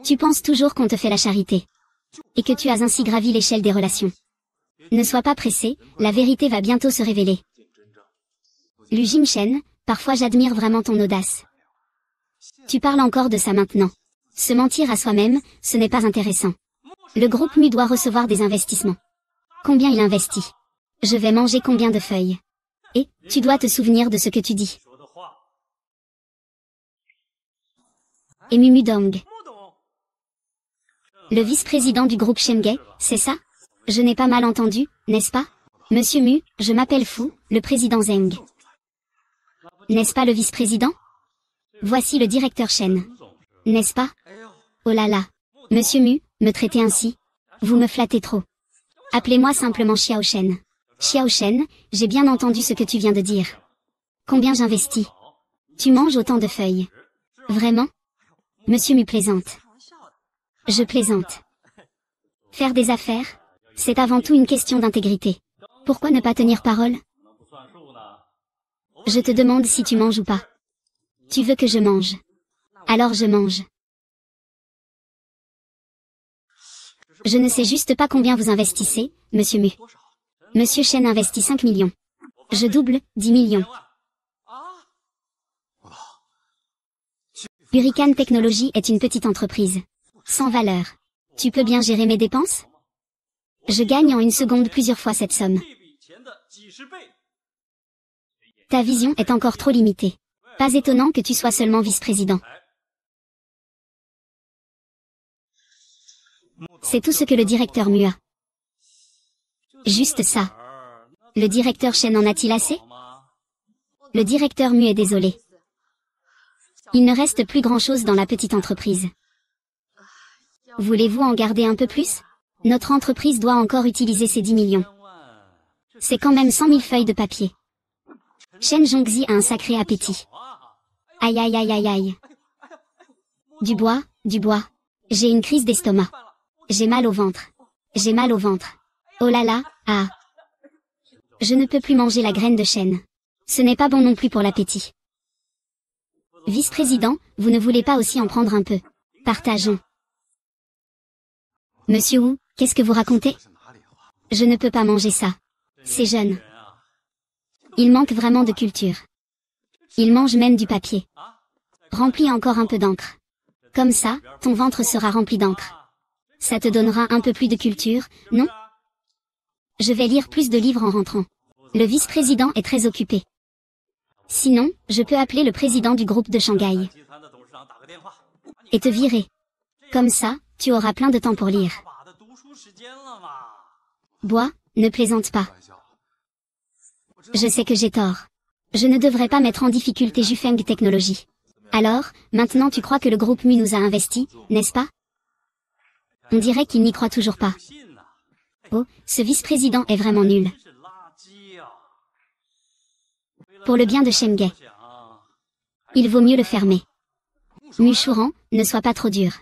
Tu penses toujours qu'on te fait la charité. Et que tu as ainsi gravi l'échelle des relations. Ne sois pas pressé, la vérité va bientôt se révéler. Lu Jingchen, parfois j'admire vraiment ton audace. Tu parles encore de ça maintenant. Se mentir à soi-même, ce n'est pas intéressant. Le groupe Mu doit recevoir des investissements. Combien il investit? Je vais manger combien de feuilles? Et, tu dois te souvenir de ce que tu dis. Et Mumudong. Le vice-président du groupe Shenge, c'est ça? Je n'ai pas mal entendu, n'est-ce pas? Monsieur Mu, je m'appelle Fu, le président Zeng. N'est-ce pas le vice-président? Voici le directeur Shen. N'est-ce pas? Oh là là. Monsieur Mu, me traitez ainsi. Vous me flattez trop. Appelez-moi simplement Xiao Shen. Xiao Shen, j'ai bien entendu ce que tu viens de dire. Combien j'investis? Tu manges autant de feuilles. Vraiment? Monsieur Mu plaisante. Je plaisante. Faire des affaires, c'est avant tout une question d'intégrité. Pourquoi ne pas tenir parole? Je te demande si tu manges ou pas. Tu veux que je mange. Alors je mange. Je ne sais juste pas combien vous investissez, Monsieur Mu. Monsieur Shen investit 5 millions. Je double, 10 millions. Hurricane Technologies est une petite entreprise. Sans valeur. Tu peux bien gérer mes dépenses? Je gagne en une seconde plusieurs fois cette somme. Ta vision est encore trop limitée. Pas étonnant que tu sois seulement vice-président. C'est tout ce que le directeur Mu a. Juste ça. Le directeur Shen en a-t-il assez? Le directeur Mu est désolé. Il ne reste plus grand-chose dans la petite entreprise. Voulez-vous en garder un peu plus? Notre entreprise doit encore utiliser ces 10 millions. C'est quand même 100 000 feuilles de papier. Shen Zhongzi a un sacré appétit. Aïe aïe aïe aïe aïe. Du bois, du bois. J'ai une crise d'estomac. J'ai mal au ventre. J'ai mal au ventre. Oh là là, ah. Je ne peux plus manger la graine de chêne. Ce n'est pas bon non plus pour l'appétit. Vice-président, vous ne voulez pas aussi en prendre un peu? Partageons. Monsieur Wu, qu'est-ce que vous racontez? Je ne peux pas manger ça. C'est jeune. Il manque vraiment de culture. Il mange même du papier. Remplis encore un peu d'encre. Comme ça, ton ventre sera rempli d'encre. Ça te donnera un peu plus de culture, non? Je vais lire plus de livres en rentrant. Le vice-président est très occupé. Sinon, je peux appeler le président du groupe de Shanghai. Et te virer. Comme ça, tu auras plein de temps pour lire. Bois, ne plaisante pas. Je sais que j'ai tort. Je ne devrais pas mettre en difficulté Jufeng Technologies. Alors, maintenant tu crois que le groupe Mu nous a investis, n'est-ce pas? On dirait qu'il n'y croit toujours pas. Oh, ce vice-président est vraiment nul. Pour le bien de Shenge. Il vaut mieux le fermer. Mu Shuran, ne sois pas trop dur.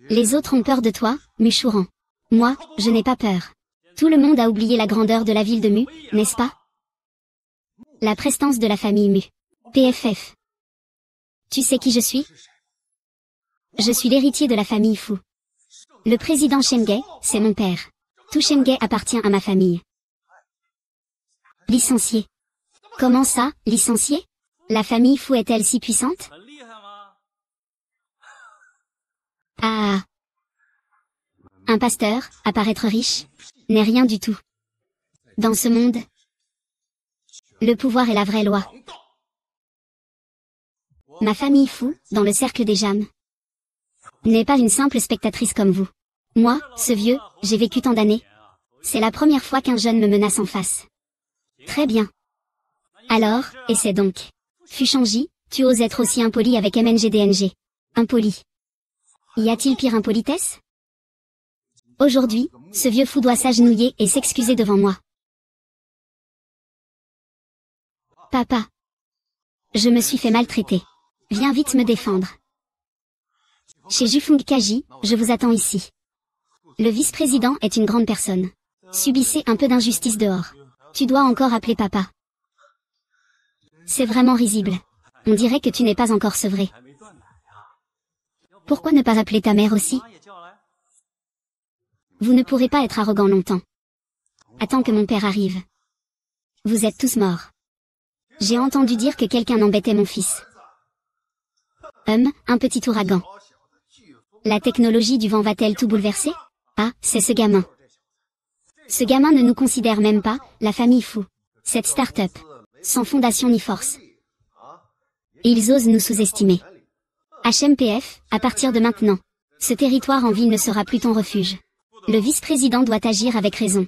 Les autres ont peur de toi, Mu Shuran. Moi, je n'ai pas peur. Tout le monde a oublié la grandeur de la ville de Mu, n'est-ce pas? La prestance de la famille Mu. PFF. Tu sais qui je suis? Je suis l'héritier de la famille Fu. Le président Shenge, c'est mon père. Tout Shenge appartient à ma famille. Licencié. Comment ça, licencié? La famille Fu est-elle si puissante? Ah. Un pasteur, apparaître riche, n'est rien du tout. Dans ce monde, le pouvoir est la vraie loi. Ma famille Fu, dans le cercle des Jam, n'est pas une simple spectatrice comme vous. Moi, ce vieux, j'ai vécu tant d'années. C'est la première fois qu'un jeune me menace en face. Très bien. Alors, essaie donc. Fushangji, tu oses être aussi impoli avec MNGDNG. Impoli. Y a-t-il pire impolitesse? Aujourd'hui, ce vieux fou doit s'agenouiller et s'excuser devant moi. Papa. Je me suis fait maltraiter. Viens vite me défendre. Chez Jufeng Kaji, je vous attends ici. Le vice-président est une grande personne. Subissez un peu d'injustice dehors. Tu dois encore appeler papa. C'est vraiment risible. On dirait que tu n'es pas encore sevré. Pourquoi ne pas appeler ta mère aussi? Vous ne pourrez pas être arrogant longtemps. Attends que mon père arrive. Vous êtes tous morts. J'ai entendu dire que quelqu'un embêtait mon fils. Un petit ouragan. La technologie du vent va-t-elle tout bouleverser? Ah, c'est ce gamin. Ce gamin ne nous considère même pas, la famille Fu. Cette start-up. Sans fondation ni force. Et ils osent nous sous-estimer. HMPF, à partir de maintenant, ce territoire en ville ne sera plus ton refuge. Le vice-président doit agir avec raison.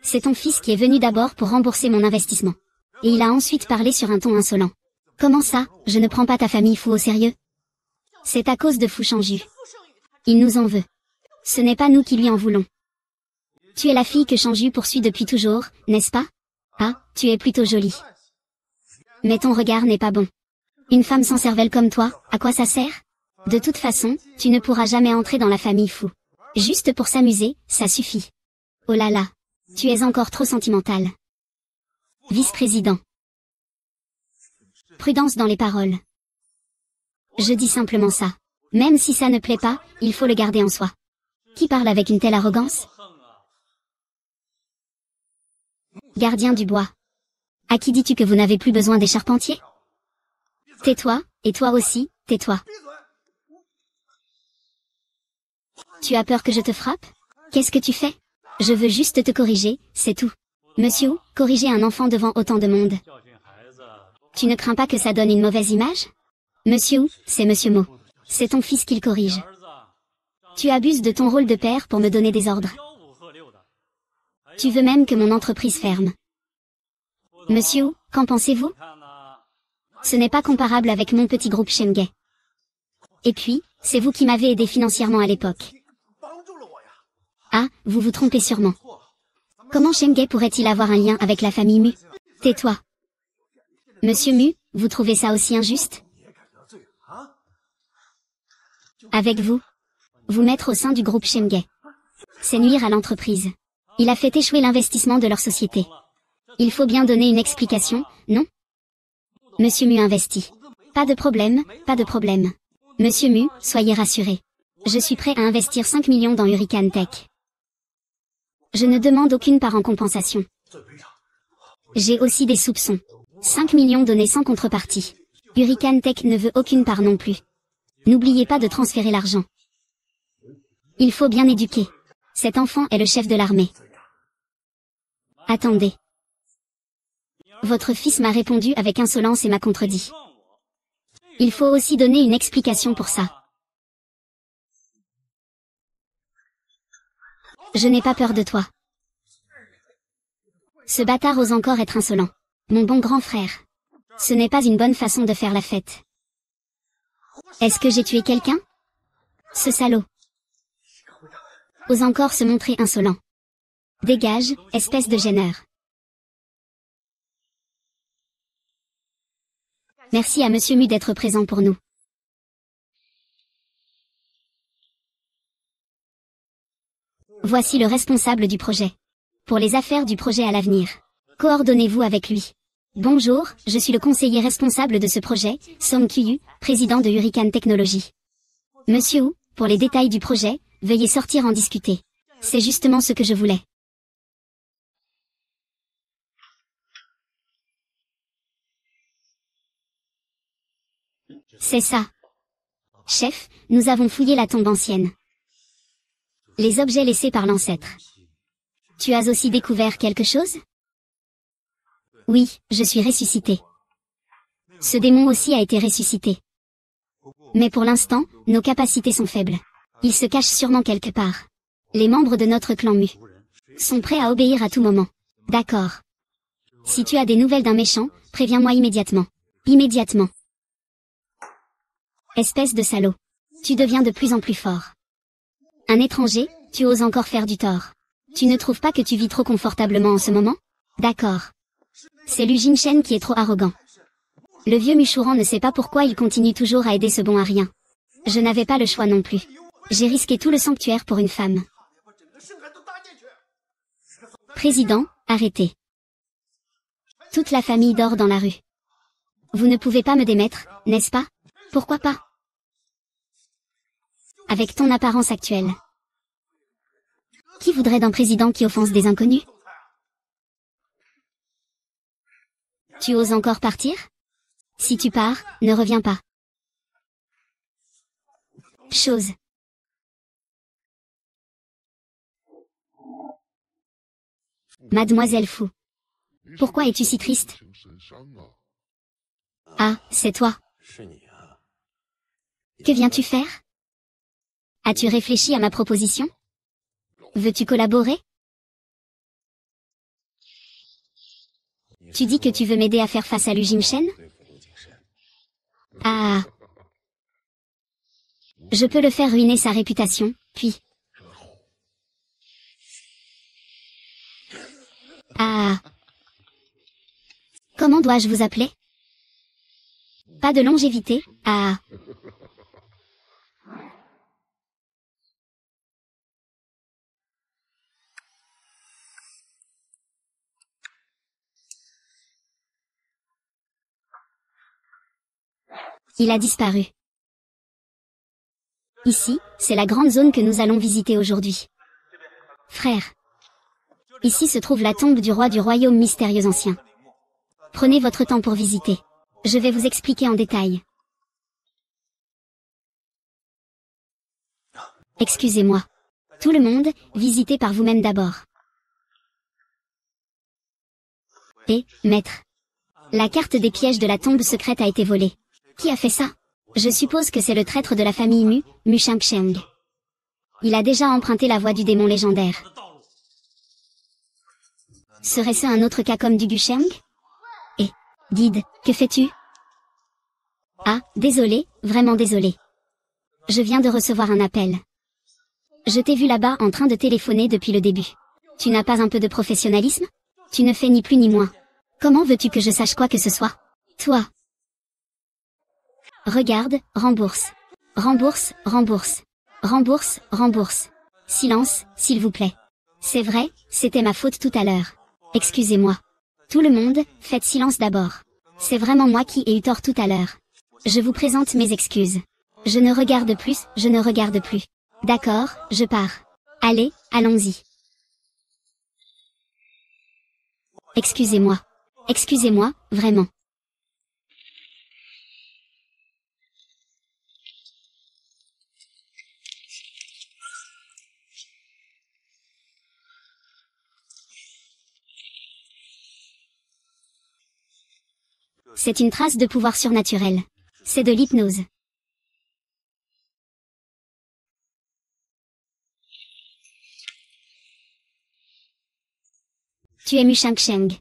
C'est ton fils qui est venu d'abord pour rembourser mon investissement. Et il a ensuite parlé sur un ton insolent. Comment ça, je ne prends pas ta famille Fu au sérieux? C'est à cause de Fu Shangju. Il nous en veut. Ce n'est pas nous qui lui en voulons. Tu es la fille que Shangju poursuit depuis toujours, n'est-ce pas? Ah, tu es plutôt jolie. Mais ton regard n'est pas bon. Une femme sans cervelle comme toi, à quoi ça sert? De toute façon, tu ne pourras jamais entrer dans la famille Fu. Juste pour s'amuser, ça suffit. Oh là là. Tu es encore trop sentimental. Vice-président. Prudence dans les paroles. Je dis simplement ça. Même si ça ne plaît pas, il faut le garder en soi. Qui parle avec une telle arrogance? Gardien du bois. À qui dis-tu que vous n'avez plus besoin des charpentiers? Tais-toi, et toi aussi, tais-toi. Tu as peur que je te frappe? Qu'est-ce que tu fais? Je veux juste te corriger, c'est tout. Monsieur Wu, corriger un enfant devant autant de monde. Tu ne crains pas que ça donne une mauvaise image? Monsieur Wu, c'est Monsieur Mo. C'est ton fils qu'il corrige. Tu abuses de ton rôle de père pour me donner des ordres. Tu veux même que mon entreprise ferme. Monsieur Wu, qu'en pensez-vous? Ce n'est pas comparable avec mon petit groupe Shenge. Et puis, c'est vous qui m'avez aidé financièrement à l'époque. Ah, vous vous trompez sûrement. Comment Shenge pourrait-il avoir un lien avec la famille Mu? Tais-toi. Monsieur Mu, vous trouvez ça aussi injuste? Avec vous. Vous mettre au sein du groupe Shenge. C'est nuire à l'entreprise. Il a fait échouer l'investissement de leur société. Il faut bien donner une explication, non? Monsieur Mu investit. Pas de problème, pas de problème. Monsieur Mu, soyez rassuré. Je suis prêt à investir 5 millions dans Hurricane Tech. Je ne demande aucune part en compensation. J'ai aussi des soupçons. 5 millions donnés sans contrepartie. Hurricane Tech ne veut aucune part non plus. N'oubliez pas de transférer l'argent. Il faut bien éduquer. Cet enfant est le chef de l'armée. Attendez. Votre fils m'a répondu avec insolence et m'a contredit. Il faut aussi donner une explication pour ça. Je n'ai pas peur de toi. Ce bâtard ose encore être insolent. Mon bon grand frère. Ce n'est pas une bonne façon de faire la fête. Est-ce que j'ai tué quelqu'un? Ce salaud. Ose encore se montrer insolent. Dégage, espèce de gêneur. Merci à Monsieur Mu d'être présent pour nous. Voici le responsable du projet. Pour les affaires du projet à l'avenir. Coordonnez-vous avec lui. Bonjour, je suis le conseiller responsable de ce projet, Song Kyu, président de Hurricane Technology. Monsieur Wu, pour les détails du projet, veuillez sortir en discuter. C'est justement ce que je voulais. C'est ça. Chef, nous avons fouillé la tombe ancienne. Les objets laissés par l'ancêtre. Tu as aussi découvert quelque chose? Oui, je suis ressuscité. Ce démon aussi a été ressuscité. Mais pour l'instant, nos capacités sont faibles. Il se cache sûrement quelque part. Les membres de notre clan Mu sont prêts à obéir à tout moment. D'accord. Si tu as des nouvelles d'un méchant, préviens-moi immédiatement. Immédiatement. Espèce de salaud. Tu deviens de plus en plus fort. Un étranger, tu oses encore faire du tort. Tu ne trouves pas que tu vis trop confortablement en ce moment? D'accord. C'est Lu Jinshen qui est trop arrogant. Le vieux Muchouran ne sait pas pourquoi il continue toujours à aider ce bon à rien. Je n'avais pas le choix non plus. J'ai risqué tout le sanctuaire pour une femme. Président, arrêtez. Toute la famille dort dans la rue. Vous ne pouvez pas me démettre, n'est-ce pas? Pourquoi pas? Avec ton apparence actuelle. Qui voudrait d'un président qui offense des inconnus? Tu oses encore partir? Si tu pars, ne reviens pas. Chose. Mademoiselle Fu. Pourquoi es-tu si triste? Ah, c'est toi. Que viens-tu faire? As-tu réfléchi à ma proposition? Veux-tu collaborer? Tu dis que tu veux m'aider à faire face à Lu Jinshen? Ah. Je peux le faire ruiner sa réputation, puis... Ah. Comment dois-je vous appeler? Pas de longévité, ah. Il a disparu. Ici, c'est la grande zone que nous allons visiter aujourd'hui. Frère. Ici se trouve la tombe du roi du royaume mystérieux ancien. Prenez votre temps pour visiter. Je vais vous expliquer en détail. Excusez-moi. Tout le monde, visitez par vous-même d'abord. Et, maître. La carte des pièges de la tombe secrète a été volée. Qui a fait ça? Je suppose que c'est le traître de la famille Mu, Mu Shangsheng. Il a déjà emprunté la voie du démon légendaire. Serait-ce un autre cas comme du Gusheng? Eh, guide, que fais-tu? Ah, désolé, vraiment désolé. Je viens de recevoir un appel. Je t'ai vu là-bas en train de téléphoner depuis le début. Tu n'as pas un peu de professionnalisme? Tu ne fais ni plus ni moins. Comment veux-tu que je sache quoi que ce soit? Toi. Regarde, rembourse. Rembourse, rembourse. Rembourse, rembourse. Silence, s'il vous plaît. C'est vrai, c'était ma faute tout à l'heure. Excusez-moi. Tout le monde, faites silence d'abord. C'est vraiment moi qui ai eu tort tout à l'heure. Je vous présente mes excuses. Je ne regarde plus, je ne regarde plus. D'accord, je pars. Allez, allons-y. Excusez-moi. Excusez-moi, vraiment. C'est une trace de pouvoir surnaturel. C'est de l'hypnose. Tu es Mu Shangsheng.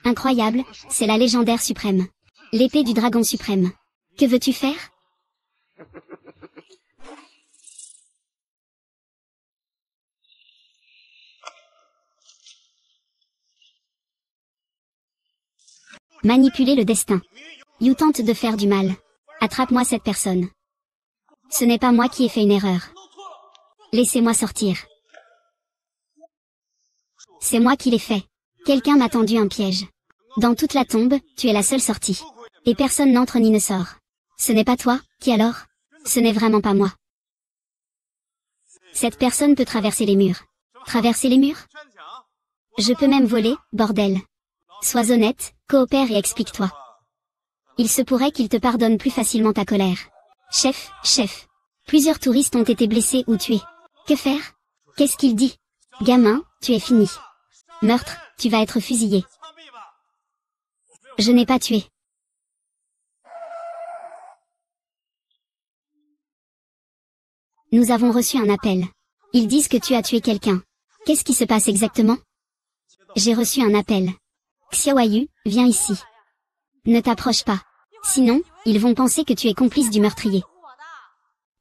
Incroyable, c'est la légendaire suprême. L'épée du dragon suprême. Que veux-tu faire? Manipuler le destin. You tente de faire du mal. Attrape-moi cette personne. Ce n'est pas moi qui ai fait une erreur. Laissez-moi sortir. C'est moi qui l'ai fait. Quelqu'un m'a tendu un piège. Dans toute la tombe, tu es la seule sortie. Et personne n'entre ni ne sort. Ce n'est pas toi, qui alors? Ce n'est vraiment pas moi. Cette personne peut traverser les murs. Traverser les murs? Je peux même voler, bordel. Sois honnête, coopère et explique-toi. Il se pourrait qu'il te pardonne plus facilement ta colère. Chef, chef. Plusieurs touristes ont été blessés ou tués. Que faire? Qu'est-ce qu'il dit? Gamin, tu es fini. Meurtre, tu vas être fusillé. Je n'ai pas tué. Nous avons reçu un appel. Ils disent que tu as tué quelqu'un. Qu'est-ce qui se passe exactement? J'ai reçu un appel. Xiaoyu, viens ici. Ne t'approche pas. Sinon, ils vont penser que tu es complice du meurtrier.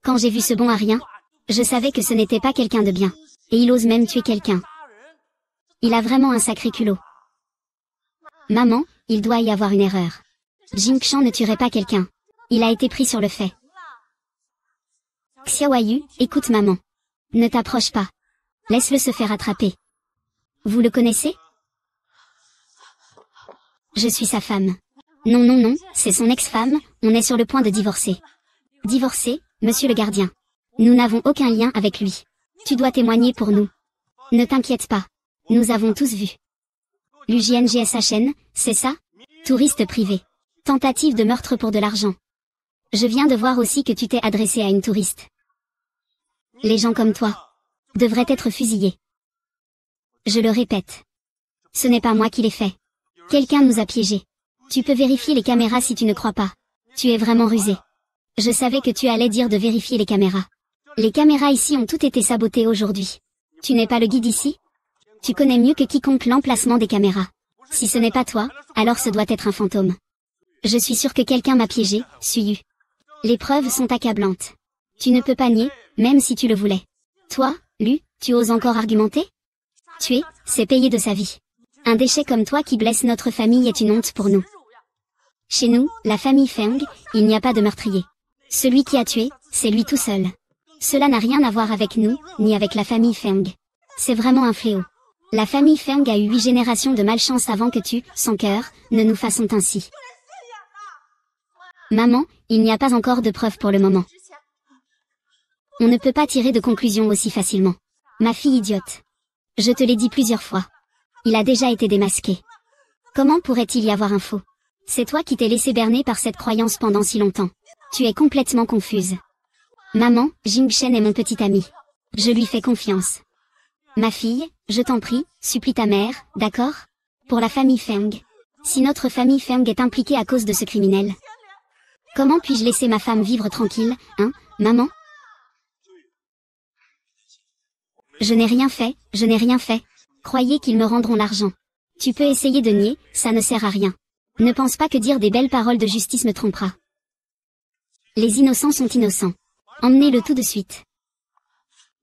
Quand j'ai vu ce bon à rien, je savais que ce n'était pas quelqu'un de bien. Et il ose même tuer quelqu'un. Il a vraiment un sacré culot. Maman, il doit y avoir une erreur. Jing Qian ne tuerait pas quelqu'un. Il a été pris sur le fait. Xiaoyu, écoute maman. Ne t'approche pas. Laisse-le se faire attraper. Vous le connaissez? Je suis sa femme. Non non non, c'est son ex-femme, on est sur le point de divorcer. Divorcer, monsieur le gardien. Nous n'avons aucun lien avec lui. Tu dois témoigner pour nous. Ne t'inquiète pas. Nous avons tous vu. L'UJNGSHN, c'est ça? Touriste privé. Tentative de meurtre pour de l'argent. Je viens de voir aussi que tu t'es adressé à une touriste. Les gens comme toi devraient être fusillés. Je le répète. Ce n'est pas moi qui l'ai fait. Quelqu'un nous a piégés. Tu peux vérifier les caméras si tu ne crois pas. Tu es vraiment rusé. Je savais que tu allais dire de vérifier les caméras. Les caméras ici ont toutes été sabotées aujourd'hui. Tu n'es pas le guide ici? Tu connais mieux que quiconque l'emplacement des caméras. Si ce n'est pas toi, alors ce doit être un fantôme. Je suis sûr que quelqu'un m'a piégé, Suyu. Les preuves sont accablantes. Tu ne peux pas nier, même si tu le voulais. Toi, Lu, tu oses encore argumenter? Tuer, c'est payer de sa vie. Un déchet comme toi qui blesse notre famille est une honte pour nous. Chez nous, la famille Feng, il n'y a pas de meurtrier. Celui qui a tué, c'est lui tout seul. Cela n'a rien à voir avec nous, ni avec la famille Feng. C'est vraiment un fléau. La famille Feng a eu 8 générations de malchance avant que tu, sans cœur, ne nous fassions ainsi. Maman, il n'y a pas encore de preuves pour le moment. On ne peut pas tirer de conclusion aussi facilement. Ma fille idiote. Je te l'ai dit plusieurs fois. Il a déjà été démasqué. Comment pourrait-il y avoir un faux? C'est toi qui t'es laissé berner par cette croyance pendant si longtemps. Tu es complètement confuse. Maman, Jing Shen est mon petit ami. Je lui fais confiance. Ma fille, je t'en prie, supplie ta mère, d'accord? Pour la famille Feng. Si notre famille Feng est impliquée à cause de ce criminel, comment puis-je laisser ma femme vivre tranquille, hein, maman? Je n'ai rien fait, je n'ai rien fait. Croyez qu'ils me rendront l'argent. Tu peux essayer de nier, ça ne sert à rien. Ne pense pas que dire des belles paroles de justice me trompera. Les innocents sont innocents. Emmenez-le tout de suite.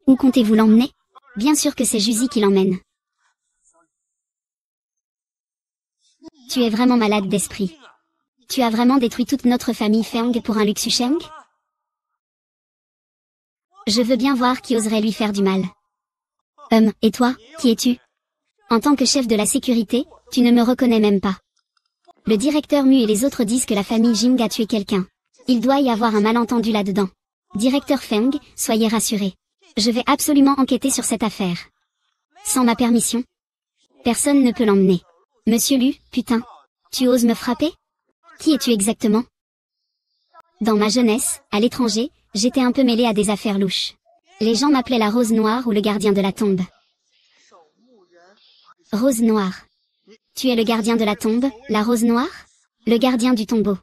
Où comptez-vous l'emmener? Bien sûr que c'est Juzi qui l'emmène. Tu es vraiment malade d'esprit. Tu as vraiment détruit toute notre famille Feng pour un Luxusheng? Je veux bien voir qui oserait lui faire du mal. Et toi, qui es-tu? En tant que chef de la sécurité, tu ne me reconnais même pas. Le directeur Mu et les autres disent que la famille Jing a tué quelqu'un. Il doit y avoir un malentendu là-dedans. Directeur Feng, soyez rassuré. Je vais absolument enquêter sur cette affaire. Sans ma permission, personne ne peut l'emmener. Monsieur Lu, putain. Tu oses me frapper? Qui es-tu exactement? Dans ma jeunesse, à l'étranger, j'étais un peu mêlé à des affaires louches. Les gens m'appelaient la Rose Noire ou le gardien de la tombe. Rose Noire. Tu es le gardien de la tombe, la Rose Noire? Le gardien du tombeau.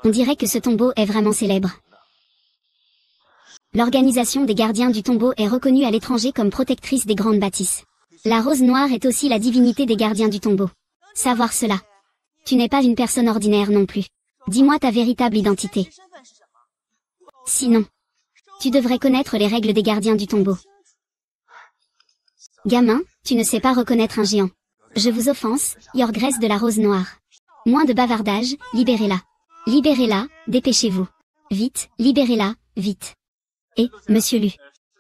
On dirait que ce tombeau est vraiment célèbre. L'organisation des gardiens du tombeau est reconnue à l'étranger comme protectrice des grandes bâtisses. La Rose Noire est aussi la divinité des gardiens du tombeau. Savoir cela. Tu n'es pas une personne ordinaire non plus. Dis-moi ta véritable identité. Sinon, tu devrais connaître les règles des gardiens du tombeau. Gamin, tu ne sais pas reconnaître un géant. Je vous offense, Yorgresse de la Rose Noire. Moins de bavardage, libérez-la. Libérez-la, dépêchez-vous. Vite, libérez-la, vite. Et, monsieur Lu.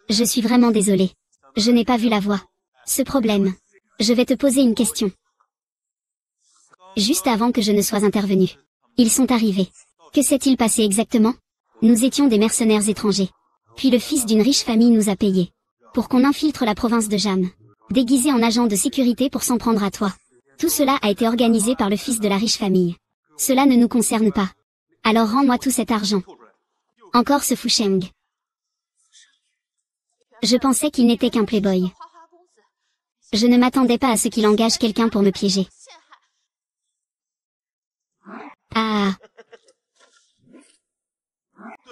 Je suis vraiment désolé. Je n'ai pas vu la voix. Ce problème. Je vais te poser une question. Juste avant que je ne sois intervenu. Ils sont arrivés. Que s'est-il passé exactement? Nous étions des mercenaires étrangers. Puis le fils d'une riche famille nous a payés. Pour qu'on infiltre la province de Jam. Déguisé en agent de sécurité pour s'en prendre à toi. Tout cela a été organisé par le fils de la riche famille. Cela ne nous concerne pas. Alors rends-moi tout cet argent. Encore ce Fusheng. Je pensais qu'il n'était qu'un playboy. Je ne m'attendais pas à ce qu'il engage quelqu'un pour me piéger. Ah.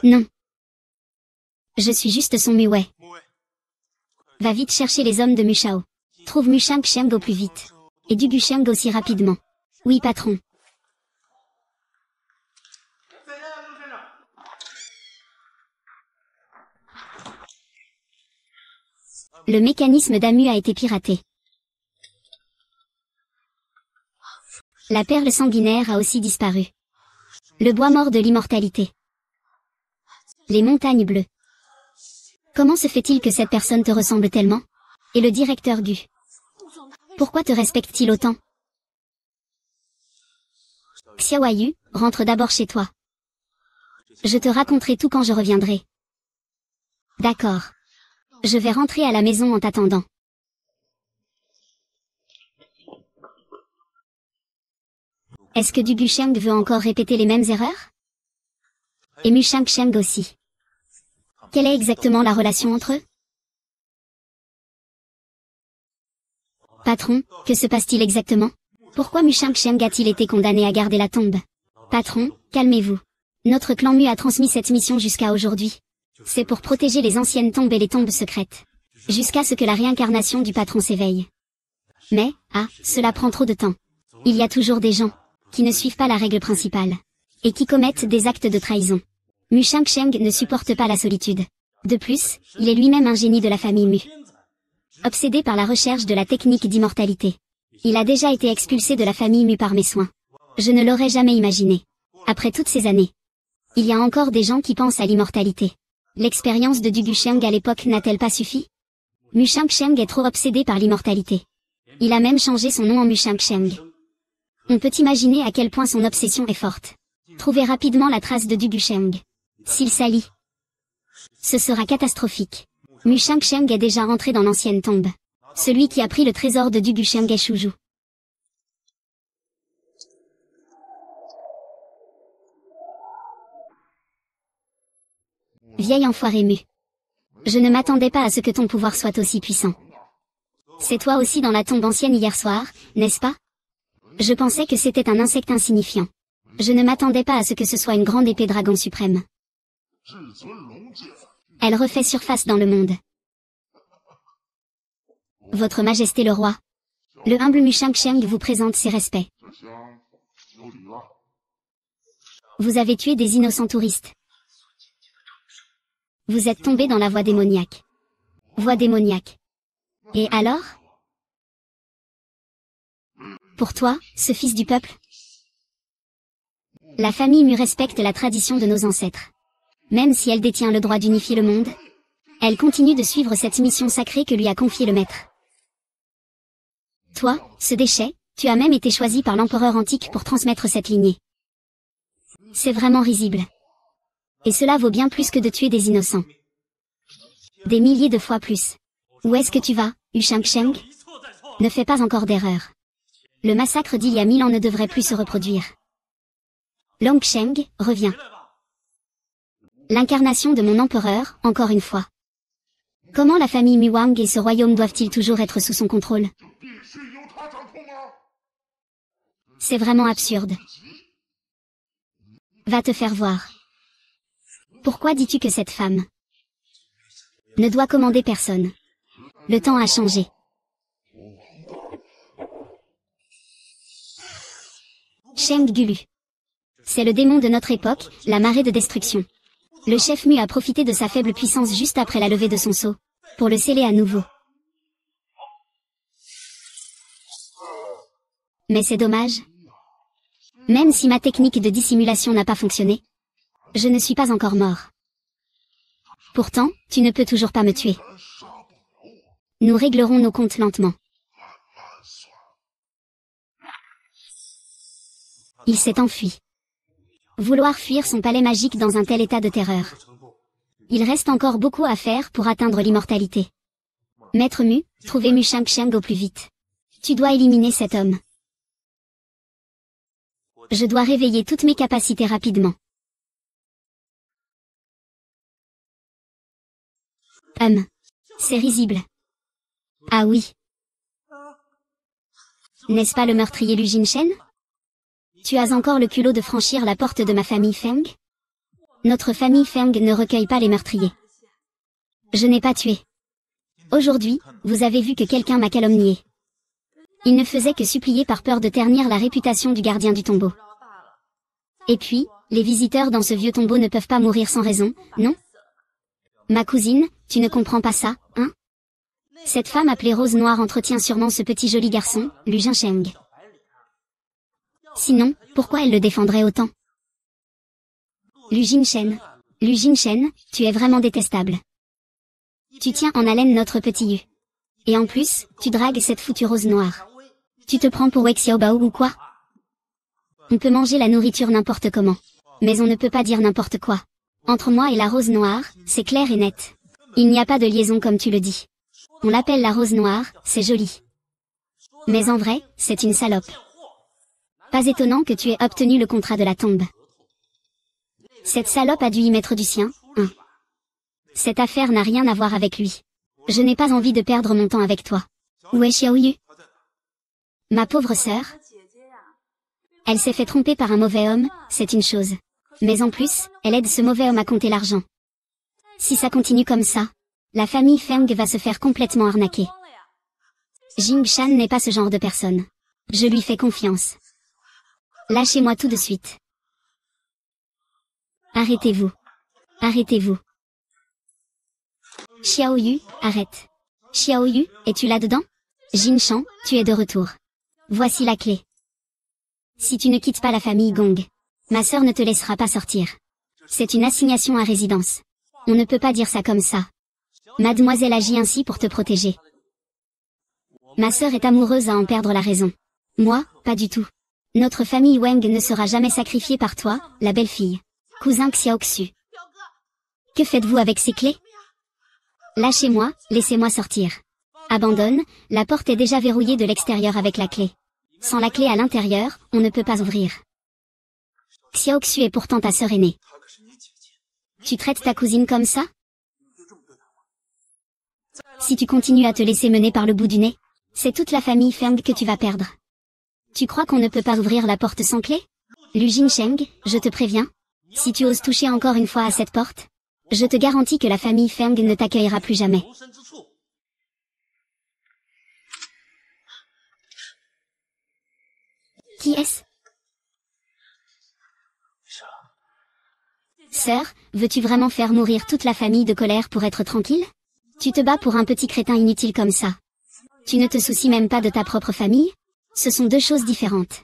Non. Je suis juste son muet. Va vite chercher les hommes de Mushao. Trouve Mushang Sheng au plus vite. Et du Gusheng aussi rapidement. Oui, patron. Le mécanisme d'Amu a été piraté. La perle sanguinaire a aussi disparu. Le bois mort de l'immortalité. Les montagnes bleues. Comment se fait-il que cette personne te ressemble tellement? Et le directeur Gu. Pourquoi te respecte-t-il autant? Xiaoyu, rentre d'abord chez toi. Je te raconterai tout quand je reviendrai. D'accord. Je vais rentrer à la maison en t'attendant. Est-ce que Du Gusheng veut encore répéter les mêmes erreurs? Et Mushang Sheng aussi. Quelle est exactement la relation entre eux? Patron, que se passe-t-il exactement? Pourquoi Mushang Sheng a-t-il été condamné à garder la tombe? Patron, calmez-vous. Notre clan Mu a transmis cette mission jusqu'à aujourd'hui. C'est pour protéger les anciennes tombes et les tombes secrètes. Jusqu'à ce que la réincarnation du patron s'éveille. Mais, cela prend trop de temps. Il y a toujours des gens qui ne suivent pas la règle principale. Et qui commettent des actes de trahison. Mushang Sheng ne supporte pas la solitude. De plus, il est lui-même un génie de la famille Mu. Obsédé par la recherche de la technique d'immortalité. Il a déjà été expulsé de la famille Mu par mes soins. Je ne l'aurais jamais imaginé. Après toutes ces années. Il y a encore des gens qui pensent à l'immortalité. L'expérience de Du Gusheng à l'époque n'a-t-elle pas suffi? Mushang Sheng est trop obsédé par l'immortalité. Il a même changé son nom en Mushang Sheng. On peut imaginer à quel point son obsession est forte. Trouvez rapidement la trace de Du Gusheng. S'il s'allie, ce sera catastrophique. Mushang Sheng est déjà rentré dans l'ancienne tombe. Celui qui a pris le trésor de Du Gusheng est Shuju. Vieil enfoiré Mu. Je ne m'attendais pas à ce que ton pouvoir soit aussi puissant. C'est toi aussi dans la tombe ancienne hier soir, n'est-ce pas? Je pensais que c'était un insecte insignifiant. Je ne m'attendais pas à ce que ce soit une grande épée dragon suprême. Elle refait surface dans le monde. Votre Majesté le Roi. Le humble Mushang-Sheng vous présente ses respects. Vous avez tué des innocents touristes. Vous êtes tombé dans la voie démoniaque. Voie démoniaque. Et alors? Pour toi, ce fils du peuple? La famille Mu respecte la tradition de nos ancêtres. Même si elle détient le droit d'unifier le monde, elle continue de suivre cette mission sacrée que lui a confiée le maître. Toi, ce déchet, tu as même été choisi par l'empereur antique pour transmettre cette lignée. C'est vraiment risible. Et cela vaut bien plus que de tuer des innocents. Des milliers de fois plus. Où est-ce que tu vas, Mushang-Sheng? Ne fais pas encore d'erreur. Le massacre d'il y a 1000 ans ne devrait plus se reproduire. Longsheng, reviens. L'incarnation de mon empereur, encore une fois. Comment la famille Muwang et ce royaume doivent-ils toujours être sous son contrôle? C'est vraiment absurde. Va te faire voir. Pourquoi dis-tu que cette femme ne doit commander personne? Le temps a changé. Sheng Gulu. C'est le démon de notre époque, la marée de destruction. Le chef Mu a profité de sa faible puissance juste après la levée de son sceau, pour le sceller à nouveau. Mais c'est dommage. Même si ma technique de dissimulation n'a pas fonctionné, je ne suis pas encore mort. Pourtant, tu ne peux toujours pas me tuer. Nous réglerons nos comptes lentement. Il s'est enfui. Vouloir fuir son palais magique dans un tel état de terreur. Il reste encore beaucoup à faire pour atteindre l'immortalité. Maître Mu, trouvez Mushang-Sheng au plus vite. Tu dois éliminer cet homme. Je dois réveiller toutes mes capacités rapidement. C'est risible. Ah oui. N'est-ce pas le meurtrier Lu Jinshen? Tu as encore le culot de franchir la porte de ma famille Feng? Notre famille Feng ne recueille pas les meurtriers. Je n'ai pas tué. Aujourd'hui, vous avez vu que quelqu'un m'a calomnié. Il ne faisait que supplier par peur de ternir la réputation du gardien du tombeau. Et puis, les visiteurs dans ce vieux tombeau ne peuvent pas mourir sans raison, non? Ma cousine, tu ne comprends pas ça, hein? Cette femme appelée Rose Noire entretient sûrement ce petit joli garçon, Lu Jinshen. Sinon, pourquoi elle le défendrait autant? Lu Jinshen, tu es vraiment détestable. Tu tiens en haleine notre petit Yu. Et en plus, tu dragues cette foutue Rose Noire. Tu te prends pour Wei Xiaobao ou quoi? On peut manger la nourriture n'importe comment. Mais on ne peut pas dire n'importe quoi. Entre moi et la Rose Noire, c'est clair et net. Il n'y a pas de liaison comme tu le dis. On l'appelle la Rose Noire, c'est joli. Mais en vrai, c'est une salope. Pas étonnant que tu aies obtenu le contrat de la tombe. Cette salope a dû y mettre du sien, hein. Cette affaire n'a rien à voir avec lui. Je n'ai pas envie de perdre mon temps avec toi. Où est Xiaoyu? Ma pauvre sœur? Elle s'est fait tromper par un mauvais homme, c'est une chose. Mais en plus, elle aide ce mauvais homme à compter l'argent. Si ça continue comme ça, la famille Feng va se faire complètement arnaquer. Jing Shan n'est pas ce genre de personne. Je lui fais confiance. Lâchez-moi tout de suite. Arrêtez-vous. Arrêtez-vous. Xiaoyu, arrête. Xiaoyu, es-tu là-dedans? Jin Shan, tu es de retour. Voici la clé. Si tu ne quittes pas la famille Gong, ma sœur ne te laissera pas sortir. C'est une assignation à résidence. On ne peut pas dire ça comme ça. Mademoiselle agit ainsi pour te protéger. Ma sœur est amoureuse à en perdre la raison. Moi, pas du tout. Notre famille Wang ne sera jamais sacrifiée par toi, la belle-fille. Cousin Xiaoxu. Que faites-vous avec ces clés? Lâchez-moi, laissez-moi sortir. Abandonne, la porte est déjà verrouillée de l'extérieur avec la clé. Sans la clé à l'intérieur, on ne peut pas ouvrir. Xiaoxu est pourtant ta sœur aînée. Tu traites ta cousine comme ça? Si tu continues à te laisser mener par le bout du nez, c'est toute la famille Feng que tu vas perdre. Tu crois qu'on ne peut pas ouvrir la porte sans clé? Lu Jinsheng, je te préviens. Si tu oses toucher encore une fois à cette porte, je te garantis que la famille Feng ne t'accueillera plus jamais. Qui est-ce? Sœur, veux-tu vraiment faire mourir toute la famille de colère pour être tranquille? Tu te bats pour un petit crétin inutile comme ça. Tu ne te soucies même pas de ta propre famille? Ce sont deux choses différentes.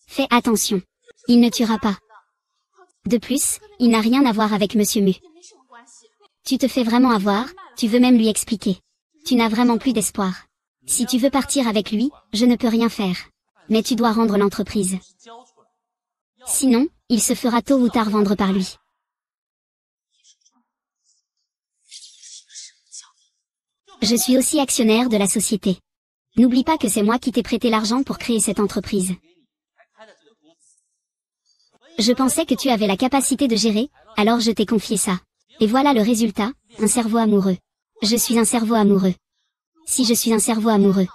Fais attention. Il ne tuera pas. De plus, il n'a rien à voir avec Monsieur Mu. Tu te fais vraiment avoir, tu veux même lui expliquer. Tu n'as vraiment plus d'espoir. Si tu veux partir avec lui, je ne peux rien faire. Mais tu dois rendre l'entreprise. Sinon, il se fera tôt ou tard vendre par lui. Je suis aussi actionnaire de la société. N'oublie pas que c'est moi qui t'ai prêté l'argent pour créer cette entreprise. Je pensais que tu avais la capacité de gérer, alors je t'ai confié ça. Et voilà le résultat, un cerveau amoureux. Je suis un cerveau amoureux. Si je suis un cerveau amoureux,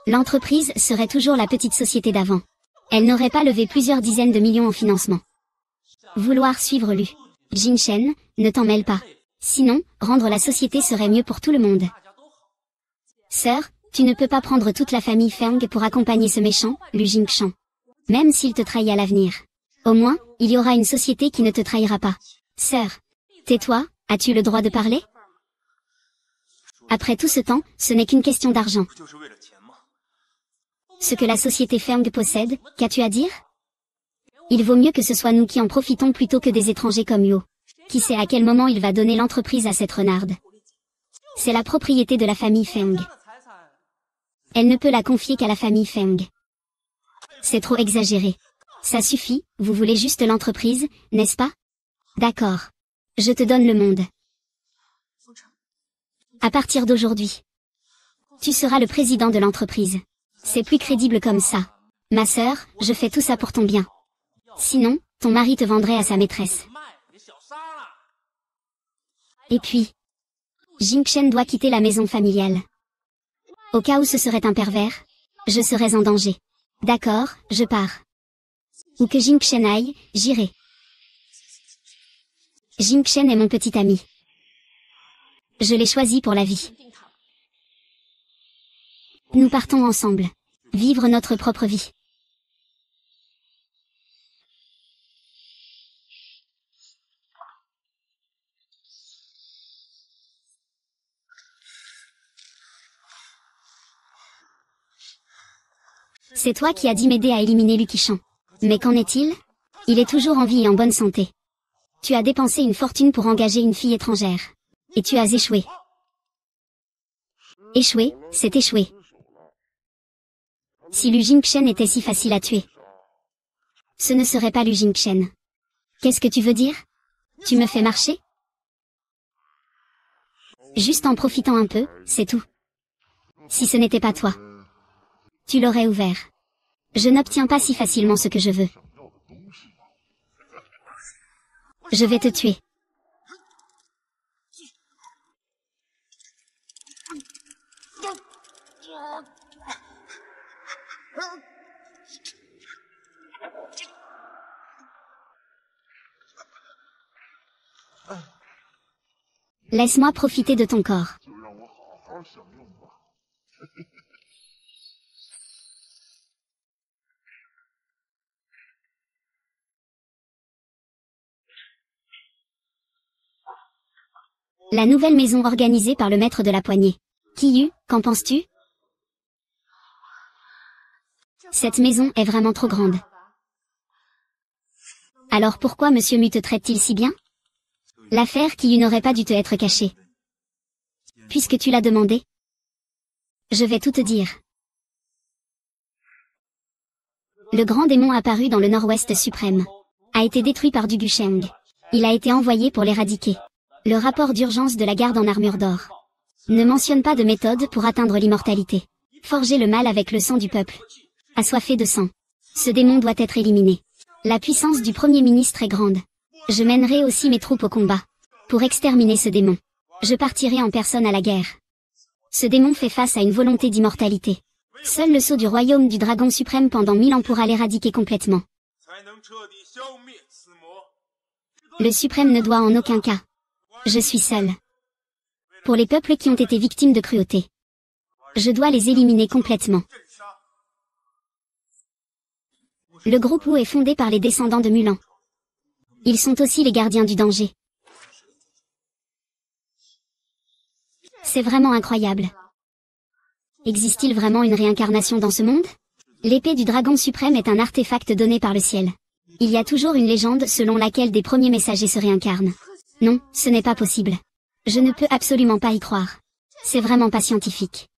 l'entreprise serait toujours la petite société d'avant. Elle n'aurait pas levé plusieurs dizaines de millions en financement. Vouloir suivre Lu Jinshen, ne t'en mêle pas. Sinon, rendre la société serait mieux pour tout le monde. Sœur, tu ne peux pas prendre toute la famille Feng pour accompagner ce méchant, Lu Jingshan. Même s'il te trahit à l'avenir. Au moins, il y aura une société qui ne te trahira pas. Sœur, tais-toi, as-tu le droit de parler? Après tout ce temps, ce n'est qu'une question d'argent. Ce que la société Feng possède, qu'as-tu à dire? Il vaut mieux que ce soit nous qui en profitons plutôt que des étrangers comme Yo. Qui sait à quel moment il va donner l'entreprise à cette renarde? C'est la propriété de la famille Feng. Elle ne peut la confier qu'à la famille Feng. C'est trop exagéré. Ça suffit, vous voulez juste l'entreprise, n'est-ce pas? D'accord. Je te donne le monde. À partir d'aujourd'hui, tu seras le président de l'entreprise. C'est plus crédible comme ça. Ma sœur, je fais tout ça pour ton bien. Sinon, ton mari te vendrait à sa maîtresse. Et puis, Jingshen doit quitter la maison familiale. Au cas où ce serait un pervers, je serais en danger. D'accord, je pars. Où que Jingshen aille, j'irai. Jingshen est mon petit ami. Je l'ai choisi pour la vie. Nous partons ensemble. Vivre notre propre vie. C'est toi qui as dit m'aider à éliminer Lu Qishan. Mais qu'en est-il? Il est toujours en vie et en bonne santé. Tu as dépensé une fortune pour engager une fille étrangère. Et tu as échoué. Échoué, c'est échoué. Si Lu Jingshen était si facile à tuer, ce ne serait pas Lu Jingshen. Qu'est-ce que tu veux dire? Tu me fais marcher? Juste en profitant un peu, c'est tout. Si ce n'était pas toi, tu l'aurais ouvert. Je n'obtiens pas si facilement ce que je veux. Je vais te tuer. Laisse-moi profiter de ton corps. La nouvelle maison organisée par le maître de la poignée. Qiyu, qu'en penses-tu? Cette maison est vraiment trop grande. Alors pourquoi Monsieur Mu te traite-t-il si bien? L'affaire Qiyu n'aurait pas dû te être cachée. Puisque tu l'as demandé, je vais tout te dire. Le grand démon apparu dans le nord-ouest suprême a été détruit par Du Gusheng. Il a été envoyé pour l'éradiquer. Le rapport d'urgence de la garde en armure d'or ne mentionne pas de méthode pour atteindre l'immortalité. Forger le mal avec le sang du peuple. Assoiffé de sang. Ce démon doit être éliminé. La puissance du Premier ministre est grande. Je mènerai aussi mes troupes au combat. Pour exterminer ce démon, je partirai en personne à la guerre. Ce démon fait face à une volonté d'immortalité. Seul le sceau du royaume du dragon suprême pendant 1000 ans pourra l'éradiquer complètement. Le suprême ne doit en aucun cas. Je suis seul. Pour les peuples qui ont été victimes de cruauté. Je dois les éliminer complètement. Le groupe Wu est fondé par les descendants de Mulan. Ils sont aussi les gardiens du danger. C'est vraiment incroyable. Existe-t-il vraiment une réincarnation dans ce monde? L'épée du dragon suprême est un artefact donné par le ciel. Il y a toujours une légende selon laquelle des premiers messagers se réincarnent. Non, ce n'est pas possible. Je ne peux absolument pas y croire. C'est vraiment pas scientifique.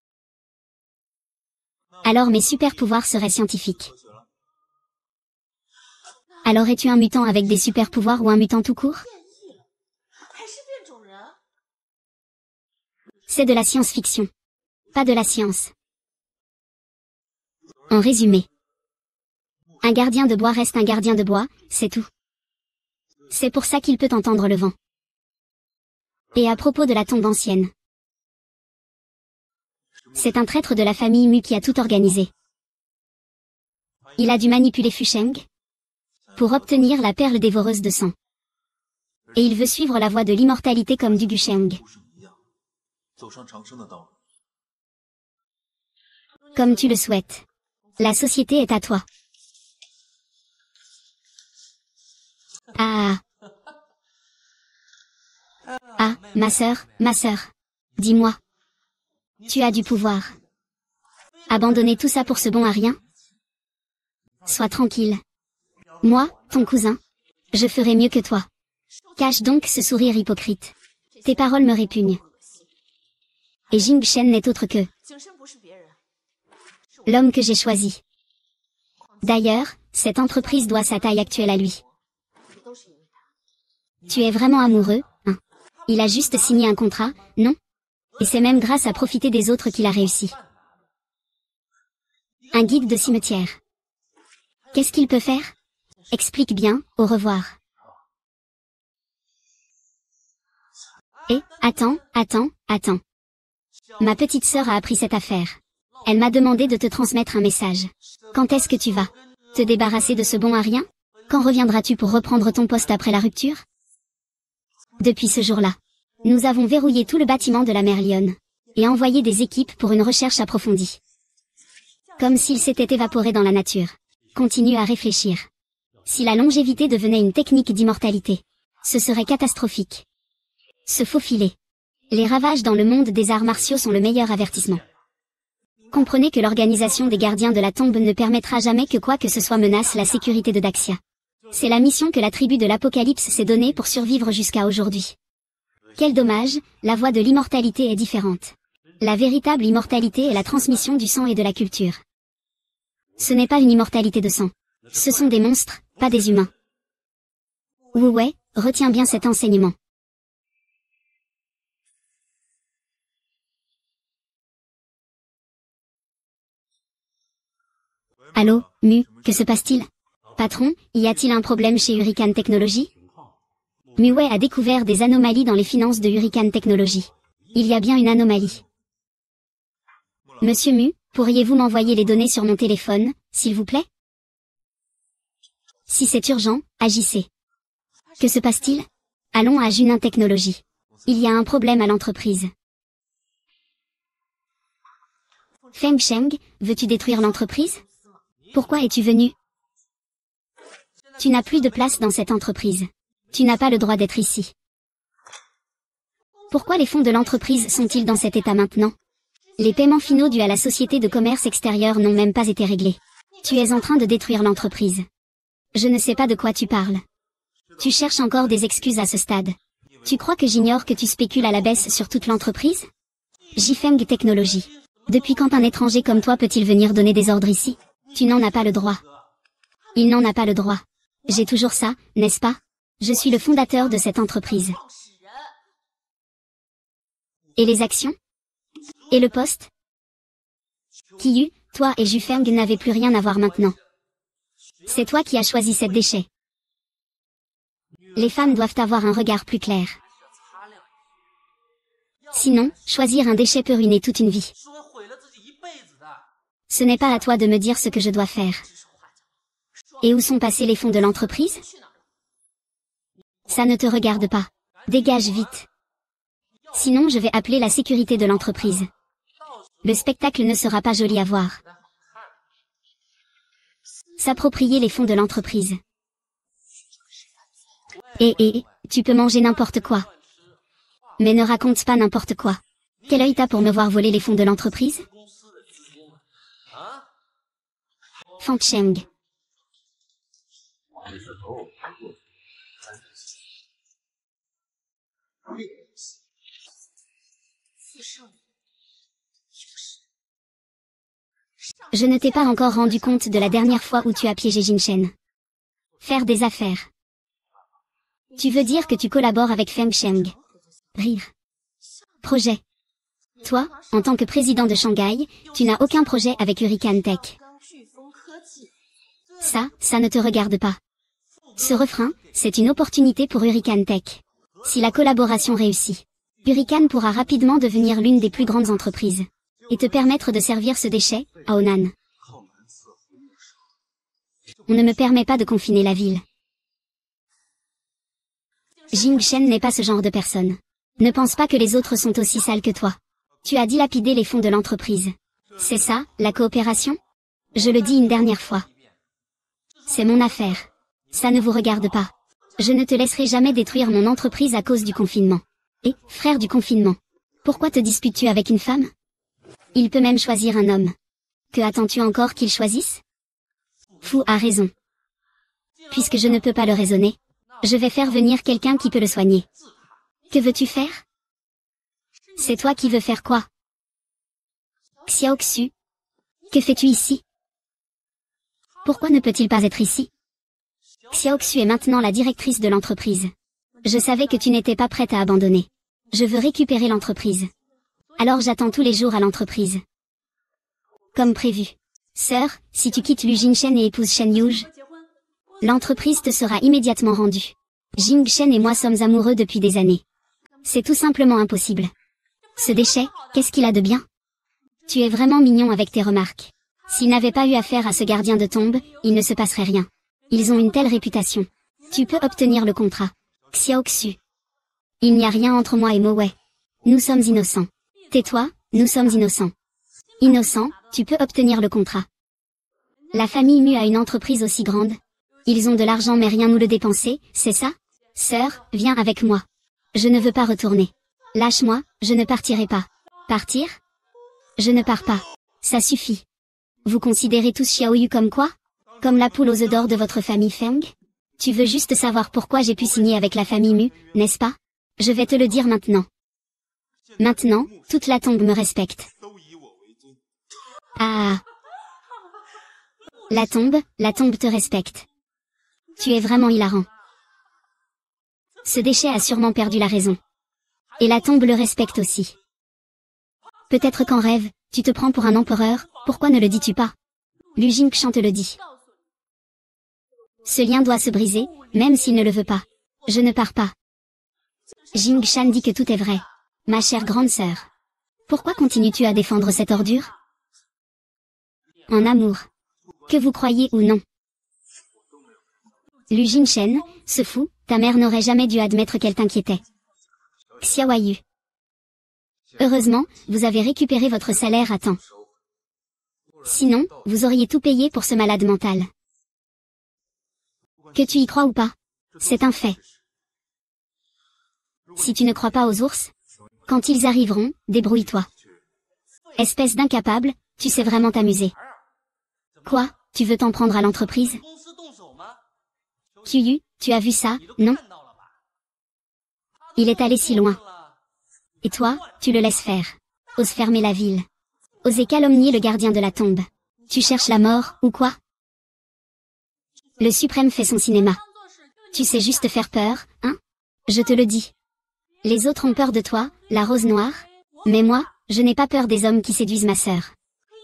Alors mes super pouvoirs seraient scientifiques. Alors es-tu un mutant avec des super pouvoirs ou un mutant tout court? C'est de la science-fiction. Pas de la science. En résumé. Un gardien de bois reste un gardien de bois, c'est tout. C'est pour ça qu'il peut entendre le vent. Et à propos de la tombe ancienne. C'est un traître de la famille Mu qui a tout organisé. Il a dû manipuler Fu Sheng pour obtenir la perle dévoreuse de sang. Et il veut suivre la voie de l'immortalité comme du Gusheng. Comme tu le souhaites. La société est à toi. Ah. Ah, ma sœur. Dis-moi. Tu as du pouvoir. Abandonner tout ça pour ce bon à rien? Sois tranquille. Moi, ton cousin, je ferai mieux que toi. Cache donc ce sourire hypocrite. Tes paroles me répugnent. Et Jing Shen n'est autre que l'homme que j'ai choisi. D'ailleurs, cette entreprise doit sa taille actuelle à lui. Tu es vraiment amoureux, hein? Il a juste signé un contrat, non? Et c'est même grâce à profiter des autres qu'il a réussi. Un guide de cimetière. Qu'est-ce qu'il peut faire? Explique bien, au revoir. Et, attends. Ma petite sœur a appris cette affaire. Elle m'a demandé de te transmettre un message. Quand est-ce que tu vas te débarrasser de ce bon à rien? Quand reviendras-tu pour reprendre ton poste après la rupture? Depuis ce jour-là, nous avons verrouillé tout le bâtiment de la mer Lyon et envoyé des équipes pour une recherche approfondie. Comme s'il s'était évaporé dans la nature. Continue à réfléchir. Si la longévité devenait une technique d'immortalité, ce serait catastrophique. Se faufiler. Les ravages dans le monde des arts martiaux sont le meilleur avertissement. Comprenez que l'organisation des gardiens de la tombe ne permettra jamais que quoi que ce soit menace la sécurité de Daxia. C'est la mission que la tribu de l'Apocalypse s'est donnée pour survivre jusqu'à aujourd'hui. Quel dommage, la voie de l'immortalité est différente. La véritable immortalité est la transmission du sang et de la culture. Ce n'est pas une immortalité de sang. Ce sont des monstres, pas des humains. Wu Wei, retiens bien cet enseignement. Allô, Mu, que se passe-t-il? Patron, y a-t-il un problème chez Hurricane Technology? Mu Wei a découvert des anomalies dans les finances de Hurricane Technology. Il y a bien une anomalie. Monsieur Mu, pourriez-vous m'envoyer les données sur mon téléphone, s'il vous plaît? Si c'est urgent, agissez. Que se passe-t-il? Allons à Junin Technology. Il y a un problème à l'entreprise. Feng Sheng, veux-tu détruire l'entreprise? Pourquoi es-tu venu? Tu n'as plus de place dans cette entreprise. Tu n'as pas le droit d'être ici. Pourquoi les fonds de l'entreprise sont-ils dans cet état maintenant? Les paiements finaux dus à la société de commerce extérieur n'ont même pas été réglés. Tu es en train de détruire l'entreprise. Je ne sais pas de quoi tu parles. Tu cherches encore des excuses à ce stade. Tu crois que j'ignore que tu spécules à la baisse sur toute l'entreprise? Jifeng Technology. Depuis quand un étranger comme toi peut-il venir donner des ordres ici? Tu n'en as pas le droit. Il n'en a pas le droit. J'ai toujours ça, n'est-ce pas? Je suis le fondateur de cette entreprise. Et les actions? Et le poste? Kiyu, toi et Jufeng n'avez plus rien à voir maintenant. C'est toi qui as choisi cette déchet. Les femmes doivent avoir un regard plus clair. Sinon, choisir un déchet peut ruiner toute une vie. Ce n'est pas à toi de me dire ce que je dois faire. Et où sont passés les fonds de l'entreprise? Ça ne te regarde pas. Dégage vite. Sinon je vais appeler la sécurité de l'entreprise. Le spectacle ne sera pas joli à voir. S'approprier les fonds de l'entreprise. Tu peux manger n'importe quoi. Mais ne raconte pas n'importe quoi. Quel œil t'as pour me voir voler les fonds de l'entreprise? Fang Cheng. Je ne t'ai pas encore rendu compte de la dernière fois où tu as piégé Jin Shen. Faire des affaires. Tu veux dire que tu collabores avec Feng Cheng? Rire. Projet. Toi, en tant que président de Shanghai, tu n'as aucun projet avec Hurricane Tech. Ça ne te regarde pas. Ce refrain, c'est une opportunité pour Hurricane Tech. Si la collaboration réussit, Hurricane pourra rapidement devenir l'une des plus grandes entreprises. Et te permettre de servir ce déchet, à Honan. On ne me permet pas de confiner la ville. Jing Shen n'est pas ce genre de personne. Ne pense pas que les autres sont aussi sales que toi. Tu as dilapidé les fonds de l'entreprise. C'est ça, la coopération? Je le dis une dernière fois. C'est mon affaire. Ça ne vous regarde pas. Je ne te laisserai jamais détruire mon entreprise à cause du confinement. Et, frère du confinement, pourquoi te disputes-tu avec une femme? Il peut même choisir un homme. Que attends-tu encore qu'il choisisse? Fou a raison. Puisque je ne peux pas le raisonner, je vais faire venir quelqu'un qui peut le soigner. Que veux-tu faire? C'est toi qui veux faire quoi? Xiao Xu. Que fais-tu ici? Pourquoi ne peut-il pas être ici? Xiao Xu est maintenant la directrice de l'entreprise. Je savais que tu n'étais pas prête à abandonner. Je veux récupérer l'entreprise. Alors j'attends tous les jours à l'entreprise. Comme prévu. Sœur, si tu quittes Lu Jingshen et épouses Shen Yuge, l'entreprise te sera immédiatement rendue. Jing Shen et moi sommes amoureux depuis des années. C'est tout simplement impossible. Ce déchet, qu'est-ce qu'il a de bien? Tu es vraiment mignon avec tes remarques. S'il n'avait pas eu affaire à ce gardien de tombe, il ne se passerait rien. Ils ont une telle réputation. Tu peux obtenir le contrat. Xiao Xu. Il n'y a rien entre moi et Mo Wei. Nous sommes innocents. Tais-toi, nous sommes innocents. Innocents, tu peux obtenir le contrat. La famille Mu a une entreprise aussi grande. Ils ont de l'argent mais rien nous le dépenser, c'est ça? Sœur, viens avec moi. Je ne veux pas retourner. Lâche-moi, je ne partirai pas. Partir? Je ne pars pas. Ça suffit. Vous considérez tous Xiaoyu comme quoi? Comme la poule aux œufs d'or de votre famille Feng? Tu veux juste savoir pourquoi j'ai pu signer avec la famille Mu, n'est-ce pas? Je vais te le dire maintenant. Maintenant, toute la tombe me respecte. Ah. La tombe te respecte. Tu es vraiment hilarant. Ce déchet a sûrement perdu la raison. Et la tombe le respecte aussi. Peut-être qu'en rêve, tu te prends pour un empereur, pourquoi ne le dis-tu pas? Lu Jingshan te le dit. Ce lien doit se briser, même s'il ne le veut pas. Je ne pars pas. Jingshan dit que tout est vrai. Ma chère grande sœur. Pourquoi continues-tu à défendre cette ordure? En amour. Que vous croyez ou non. Lu Jingshan, ce fou, ta mère n'aurait jamais dû admettre qu'elle t'inquiétait. Xiaoyu. Heureusement, vous avez récupéré votre salaire à temps. Sinon, vous auriez tout payé pour ce malade mental. Que tu y crois ou pas, c'est un fait. Si tu ne crois pas aux ours, quand ils arriveront, débrouille-toi. Espèce d'incapable, tu sais vraiment t'amuser. Quoi, tu veux t'en prendre à l'entreprise? Qiyu, tu as vu ça, non? Il est allé si loin. Et toi, tu le laisses faire. Ose fermer la ville. Osez calomnier le gardien de la tombe. Tu cherches la mort, ou quoi? Le suprême fait son cinéma. Tu sais juste faire peur, hein? Je te le dis. Les autres ont peur de toi, la rose noire. Mais moi, je n'ai pas peur des hommes qui séduisent ma sœur.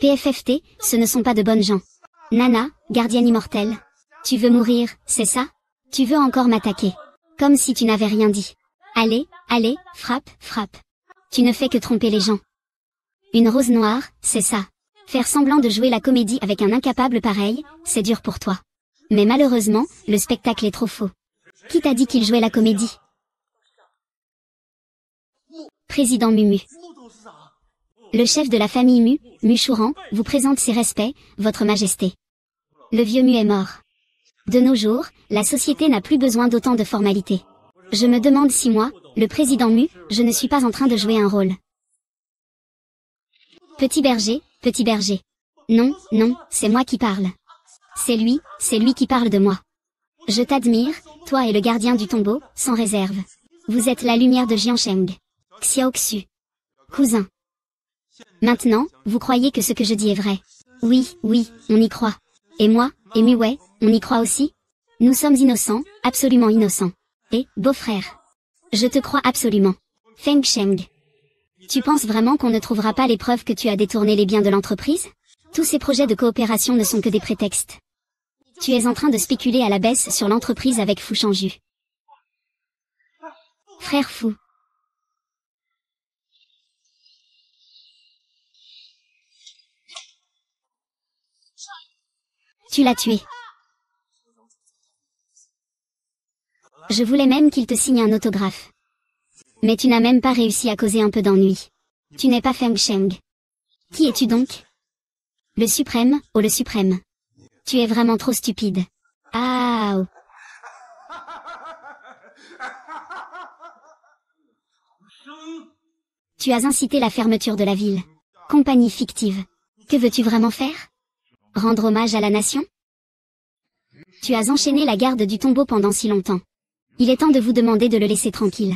PFFT, ce ne sont pas de bonnes gens. Nana, gardienne immortelle. Tu veux mourir, c'est ça? Tu veux encore m'attaquer. Comme si tu n'avais rien dit. Allez, allez, frappe, frappe. Tu ne fais que tromper les gens. Une rose noire, c'est ça. Faire semblant de jouer la comédie avec un incapable pareil, c'est dur pour toi. Mais malheureusement, le spectacle est trop faux. Qui t'a dit qu'il jouait la comédie? Président Mumu. Le chef de la famille Mu, Muchouran, vous présente ses respects, Votre Majesté. Le vieux Mu est mort. De nos jours, la société n'a plus besoin d'autant de formalités. Je me demande si moi, le président Mu, je ne suis pas en train de jouer un rôle. Petit berger, petit berger. Non, non, c'est moi qui parle. C'est lui qui parle de moi. Je t'admire, toi et le gardien du tombeau, sans réserve. Vous êtes la lumière de Jiansheng. Xiaoxu. Cousin. Maintenant, vous croyez que ce que je dis est vrai. Oui, oui, on y croit. Et moi, et Muwei, on y croit aussi. Nous sommes innocents, absolument innocents. Et, beau-frère. Je te crois absolument. Feng Sheng. Tu penses vraiment qu'on ne trouvera pas les preuves que tu as détourné les biens de l'entreprise? Tous ces projets de coopération ne sont que des prétextes. Tu es en train de spéculer à la baisse sur l'entreprise avec Fu Shangju. Frère fou. Tu l'as tué. Je voulais même qu'il te signe un autographe. Mais tu n'as même pas réussi à causer un peu d'ennui. Tu n'es pas Feng Sheng. Qui es-tu donc? Le suprême, oh le suprême. Tu es vraiment trop stupide. Ah oh. Tu as incité la fermeture de la ville. Compagnie fictive. Que veux-tu vraiment faire? Rendre hommage à la nation? Tu as enchaîné la garde du tombeau pendant si longtemps. Il est temps de vous demander de le laisser tranquille.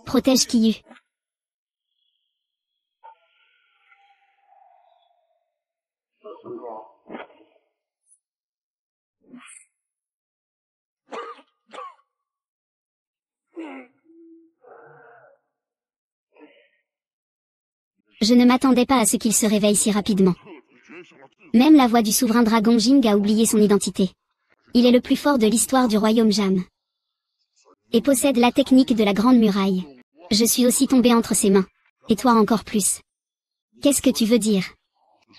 Protège Kiyu. Je ne m'attendais pas à ce qu'il se réveille si rapidement. Même la voix du souverain dragon Jing a oublié son identité. Il est le plus fort de l'histoire du royaume Jam. Et possède la technique de la grande muraille. Je suis aussi tombé entre ses mains. Et toi encore plus. Qu'est-ce que tu veux dire?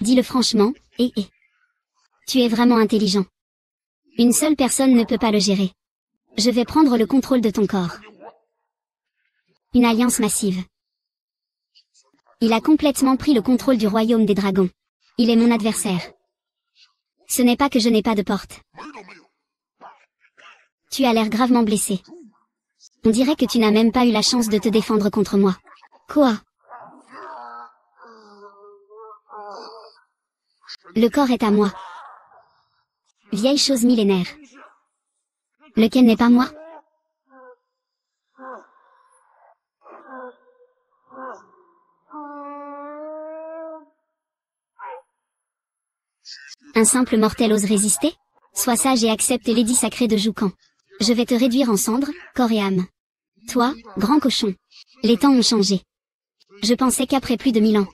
Dis-le franchement, et. Tu es vraiment intelligent. Une seule personne ne peut pas le gérer. Je vais prendre le contrôle de ton corps. Une alliance massive. Il a complètement pris le contrôle du royaume des dragons. Il est mon adversaire. Ce n'est pas que je n'ai pas de porte. Tu as l'air gravement blessé. On dirait que tu n'as même pas eu la chance de te défendre contre moi. Quoi? Le corps est à moi. Vieille chose millénaire. Lequel n'est pas moi? Un simple mortel ose résister? Sois sage et accepte l'édit sacré de Jukan. Je vais te réduire en cendres, corps et âme. Toi, grand cochon. Les temps ont changé. Je pensais qu'après plus de 1000 ans,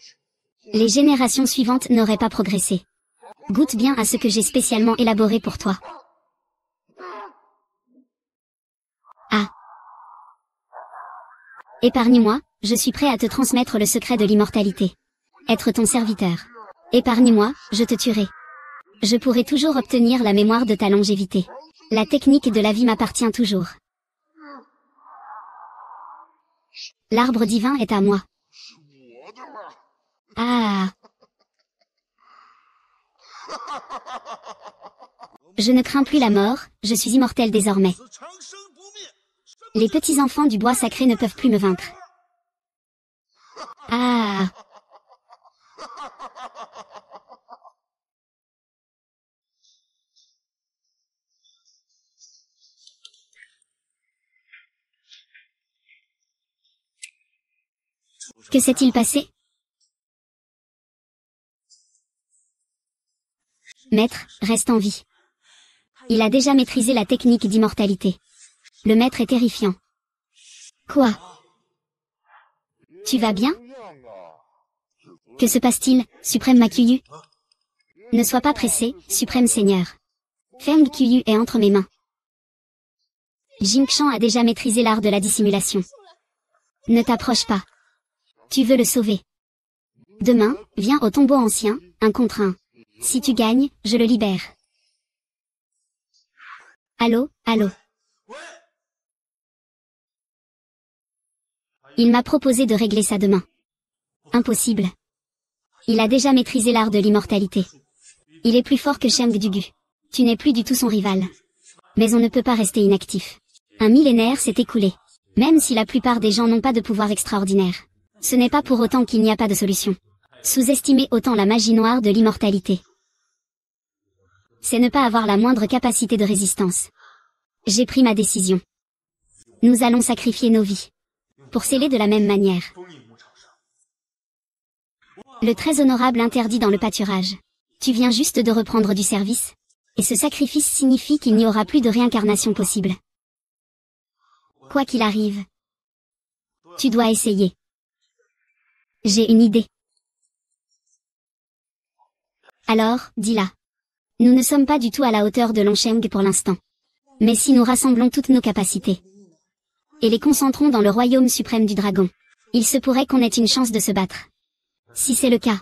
les générations suivantes n'auraient pas progressé. Goûte bien à ce que j'ai spécialement élaboré pour toi. Ah. Épargne-moi, je suis prêt à te transmettre le secret de l'immortalité. Être ton serviteur. Épargne-moi, je te tuerai. Je pourrai toujours obtenir la mémoire de ta longévité. La technique de la vie m'appartient toujours. L'arbre divin est à moi. Ah. Je ne crains plus la mort, je suis immortel désormais. Les petits-enfants du bois sacré ne peuvent plus me vaincre. Ah. Que s'est-il passé? Maître, reste en vie. Il a déjà maîtrisé la technique d'immortalité. Le maître est terrifiant. Quoi? Tu vas bien? Que se passe-t-il, suprême Makuyu? Ne sois pas pressé, suprême seigneur. Feng Kuyu est entre mes mains. Jing-Shan a déjà maîtrisé l'art de la dissimulation. Ne t'approche pas. Tu veux le sauver. Demain, viens au tombeau ancien, 1 contre 1. Si tu gagnes, je le libère. Allô, allô. Il m'a proposé de régler ça demain. Impossible. Il a déjà maîtrisé l'art de l'immortalité. Il est plus fort que Shang Dugu. Tu n'es plus du tout son rival. Mais on ne peut pas rester inactif. Un millénaire s'est écoulé. Même si la plupart des gens n'ont pas de pouvoir extraordinaire. Ce n'est pas pour autant qu'il n'y a pas de solution. Sous-estimer autant la magie noire de l'immortalité. C'est ne pas avoir la moindre capacité de résistance. J'ai pris ma décision. Nous allons sacrifier nos vies. Pour sceller de la même manière. Le très honorable interdit dans le pâturage. Tu viens juste de reprendre du service. Et ce sacrifice signifie qu'il n'y aura plus de réincarnation possible. Quoi qu'il arrive. Tu dois essayer. J'ai une idée. Alors, dis-la. Nous ne sommes pas du tout à la hauteur de Longsheng pour l'instant. Mais si nous rassemblons toutes nos capacités et les concentrons dans le royaume suprême du dragon, il se pourrait qu'on ait une chance de se battre. Si c'est le cas,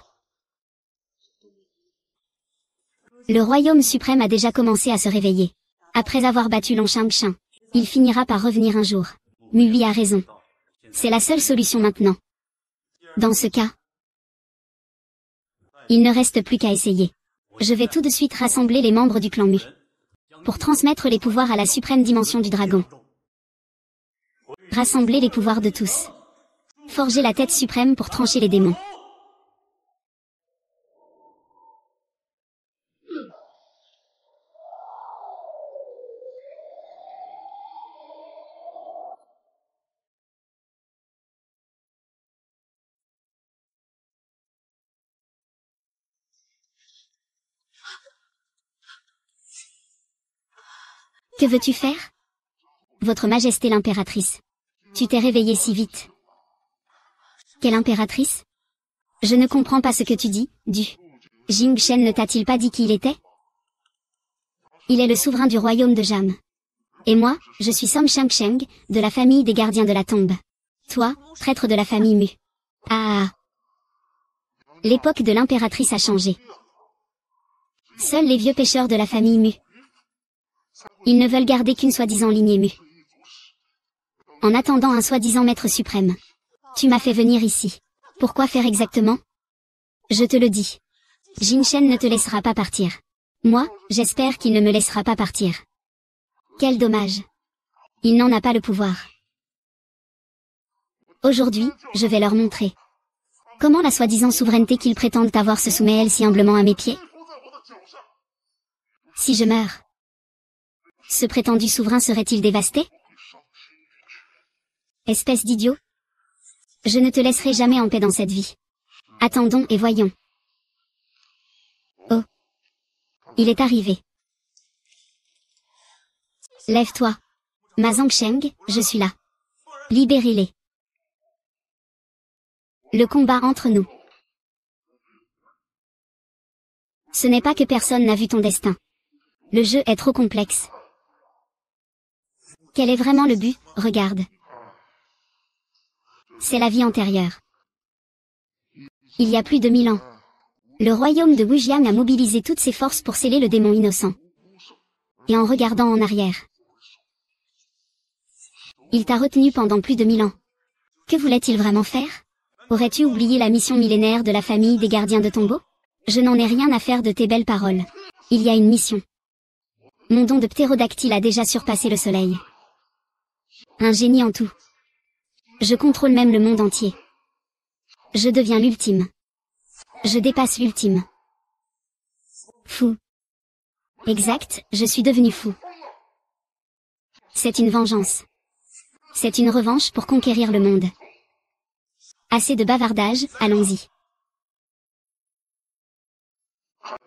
le royaume suprême a déjà commencé à se réveiller. Après avoir battu Longsheng, il finira par revenir un jour. Mui a raison. C'est la seule solution maintenant. Dans ce cas, il ne reste plus qu'à essayer. Je vais tout de suite rassembler les membres du clan Mu pour transmettre les pouvoirs à la suprême dimension du dragon. Rassembler les pouvoirs de tous. Forger la tête suprême pour trancher les démons. Que veux-tu faire? Votre Majesté l'impératrice. Tu t'es réveillée si vite. Quelle impératrice? Je ne comprends pas ce que tu dis, Jing Shen ne t'a-t-il pas dit qui il était? Il est le souverain du royaume de Jam. Et moi, je suis Som Shang-Sheng, de la famille des gardiens de la tombe. Toi, traître de la famille Mu. Ah. L'époque de l'impératrice a changé. Seuls les vieux pêcheurs de la famille Mu. Ils ne veulent garder qu'une soi-disant lignée Mu. En attendant un soi-disant maître suprême. Tu m'as fait venir ici. Pourquoi faire exactement? Je te le dis. Jin Shen ne te laissera pas partir. Moi, j'espère qu'il ne me laissera pas partir. Quel dommage. Il n'en a pas le pouvoir. Aujourd'hui, je vais leur montrer. Comment la soi-disant souveraineté qu'ils prétendent avoir se soumet elle si humblement à mes pieds? Si je meurs, ce prétendu souverain serait-il dévasté? Espèce d'idiot. Je ne te laisserai jamais en paix dans cette vie. Attendons et voyons. Oh. Il est arrivé. Lève-toi. Ma Zhangsheng, je suis là. Libérez-les. Le combat entre nous. Ce n'est pas que personne n'a vu ton destin. Le jeu est trop complexe. Quel est vraiment le but? Regarde. C'est la vie antérieure. Il y a plus de 1000 ans. Le royaume de Wujiang a mobilisé toutes ses forces pour sceller le démon innocent. Et en regardant en arrière, il t'a retenu pendant plus de 1000 ans. Que voulait-il vraiment faire? Aurais-tu oublié la mission millénaire de la famille des gardiens de tombeau? Je n'en ai rien à faire de tes belles paroles. Il y a une mission. Mon don de ptérodactyle a déjà surpassé le soleil. Un génie en tout. Je contrôle même le monde entier. Je deviens l'ultime. Je dépasse l'ultime. Fou. Exact, je suis devenu fou. C'est une vengeance. C'est une revanche pour conquérir le monde. Assez de bavardage, allons-y.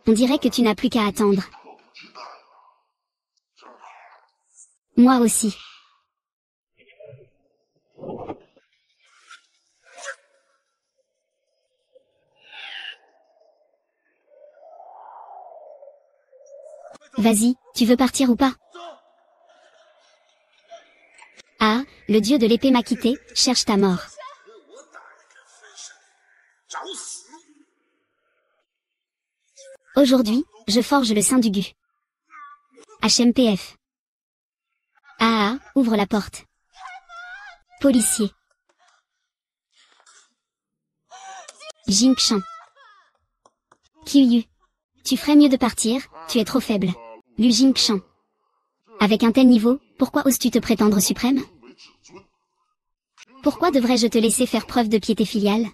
On dirait que tu n'as plus qu'à attendre. Moi aussi. Vas-y, tu veux partir ou pas? Ah, le dieu de l'épée m'a quitté, cherche ta mort. Aujourd'hui, je forge le sein du Gu. HMPF. AA, ouvre la porte. Policier. Jingshan. Qiyu. Tu ferais mieux de partir, tu es trop faible. Lu Jingshan. Avec un tel niveau, pourquoi oses-tu te prétendre suprême? Pourquoi devrais-je te laisser faire preuve de piété filiale?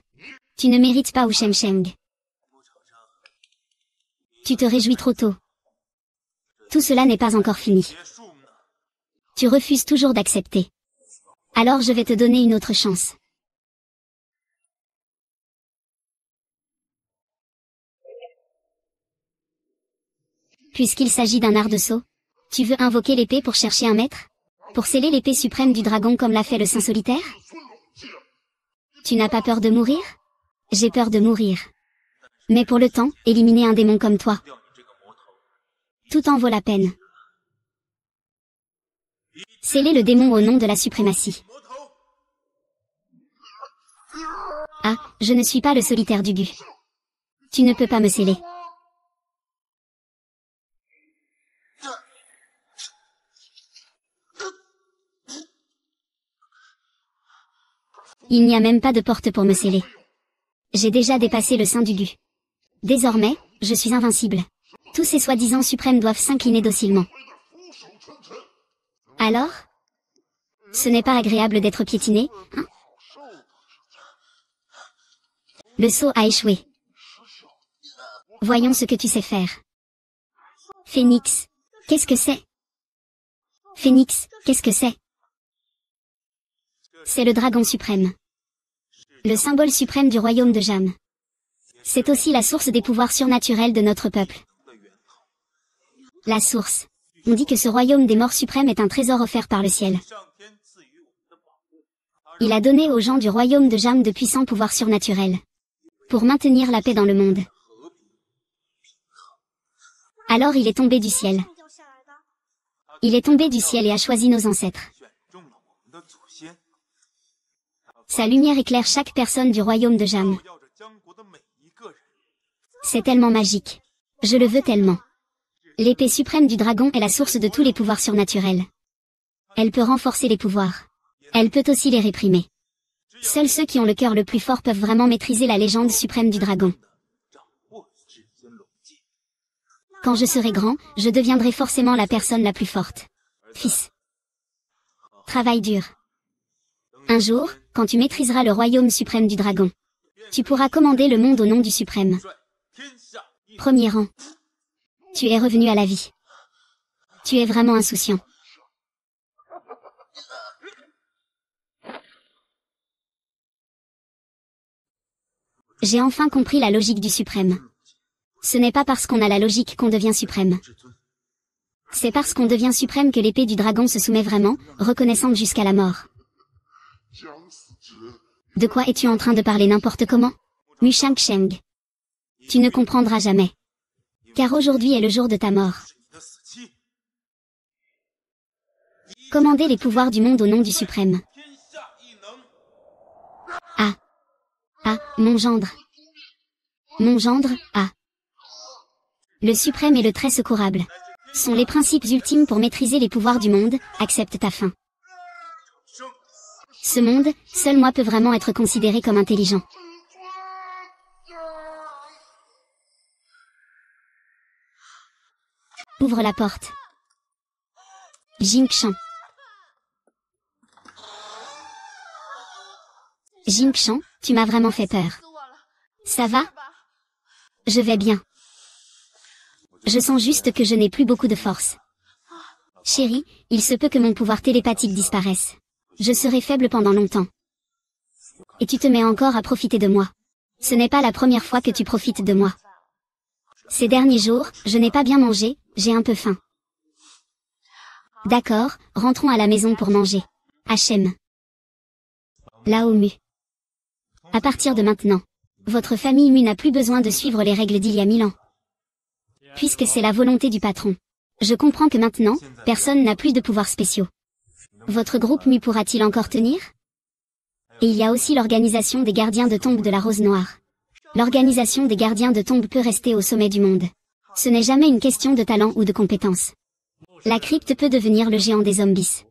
Tu ne mérites pas Wu Shengsheng. Tu te réjouis trop tôt. Tout cela n'est pas encore fini. Tu refuses toujours d'accepter. Alors je vais te donner une autre chance. Puisqu'il s'agit d'un art de saut, tu veux invoquer l'épée pour chercher un maître? Pour sceller l'épée suprême du dragon comme l'a fait le Saint Solitaire? Tu n'as pas peur de mourir? J'ai peur de mourir. Mais pour le temps, éliminer un démon comme toi, tout en vaut la peine. Sceller le démon au nom de la suprématie. Ah, je ne suis pas le solitaire du Gu. Tu ne peux pas me sceller. Il n'y a même pas de porte pour me sceller. J'ai déjà dépassé le sein du Gu. Désormais, je suis invincible. Tous ces soi-disant suprêmes doivent s'incliner docilement. Alors? Ce n'est pas agréable d'être piétiné, hein? Le saut a échoué. Voyons ce que tu sais faire. Phénix, qu'est-ce que c'est? Phénix, qu'est-ce que c'est? C'est le dragon suprême. Le symbole suprême du royaume de Jam. C'est aussi la source des pouvoirs surnaturels de notre peuple. La source. On dit que ce royaume des morts suprêmes est un trésor offert par le ciel. Il a donné aux gens du royaume de Jam de puissants pouvoirs surnaturels. Pour maintenir la paix dans le monde. Alors il est tombé du ciel. Il est tombé du ciel et a choisi nos ancêtres. Sa lumière éclaire chaque personne du royaume de Jam. C'est tellement magique. Je le veux tellement. L'épée suprême du dragon est la source de tous les pouvoirs surnaturels. Elle peut renforcer les pouvoirs. Elle peut aussi les réprimer. Seuls ceux qui ont le cœur le plus fort peuvent vraiment maîtriser la légende suprême du dragon. Quand je serai grand, je deviendrai forcément la personne la plus forte. Fils. Travaille dur. Un jour, quand tu maîtriseras le royaume suprême du dragon, tu pourras commander le monde au nom du suprême. Premier rang. Tu es revenu à la vie. Tu es vraiment insouciant. J'ai enfin compris la logique du suprême. Ce n'est pas parce qu'on a la logique qu'on devient suprême. C'est parce qu'on devient suprême que l'épée du dragon se soumet vraiment, reconnaissante jusqu'à la mort. De quoi es-tu en train de parler n'importe comment? Mu Shengsheng. Tu ne comprendras jamais. Car aujourd'hui est le jour de ta mort. Commandez les pouvoirs du monde au nom du suprême. Ah. Ah, mon gendre. Mon gendre, ah. Le suprême et le très secourable sont les principes ultimes pour maîtriser les pouvoirs du monde, accepte ta fin. Ce monde, seul moi peut vraiment être considéré comme intelligent. Ouvre la porte. Jingshan. Jingshan, tu m'as vraiment fait peur. Ça va? Je vais bien. Je sens juste que je n'ai plus beaucoup de force. Chérie, il se peut que mon pouvoir télépathique disparaisse. Je serai faible pendant longtemps. Et tu te mets encore à profiter de moi. Ce n'est pas la première fois que tu profites de moi. Ces derniers jours, je n'ai pas bien mangé, j'ai un peu faim. D'accord, rentrons à la maison pour manger. Hachem. Lao Mu. À partir de maintenant, votre famille Mu n'a plus besoin de suivre les règles d'il y a 1000 ans. Puisque c'est la volonté du patron. Je comprends que maintenant, personne n'a plus de pouvoirs spéciaux. Votre groupe Mu pourra-t-il encore tenir? Et il y a aussi l'organisation des gardiens de tombe de la Rose Noire. L'organisation des gardiens de tombe peut rester au sommet du monde. Ce n'est jamais une question de talent ou de compétence. La crypte peut devenir le géant des zombies.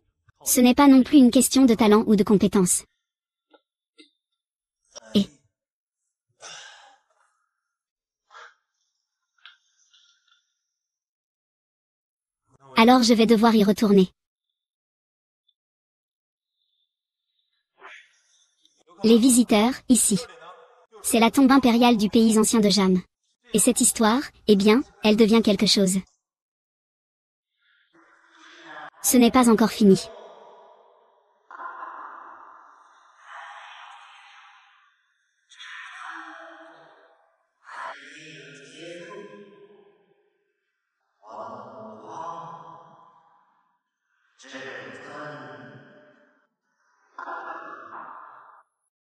Ce n'est pas non plus une question de talent ou de compétence. Et alors je vais devoir y retourner. Les visiteurs, ici. C'est la tombe impériale du pays ancien de Jam. Et cette histoire, eh bien, elle devient quelque chose. Ce n'est pas encore fini.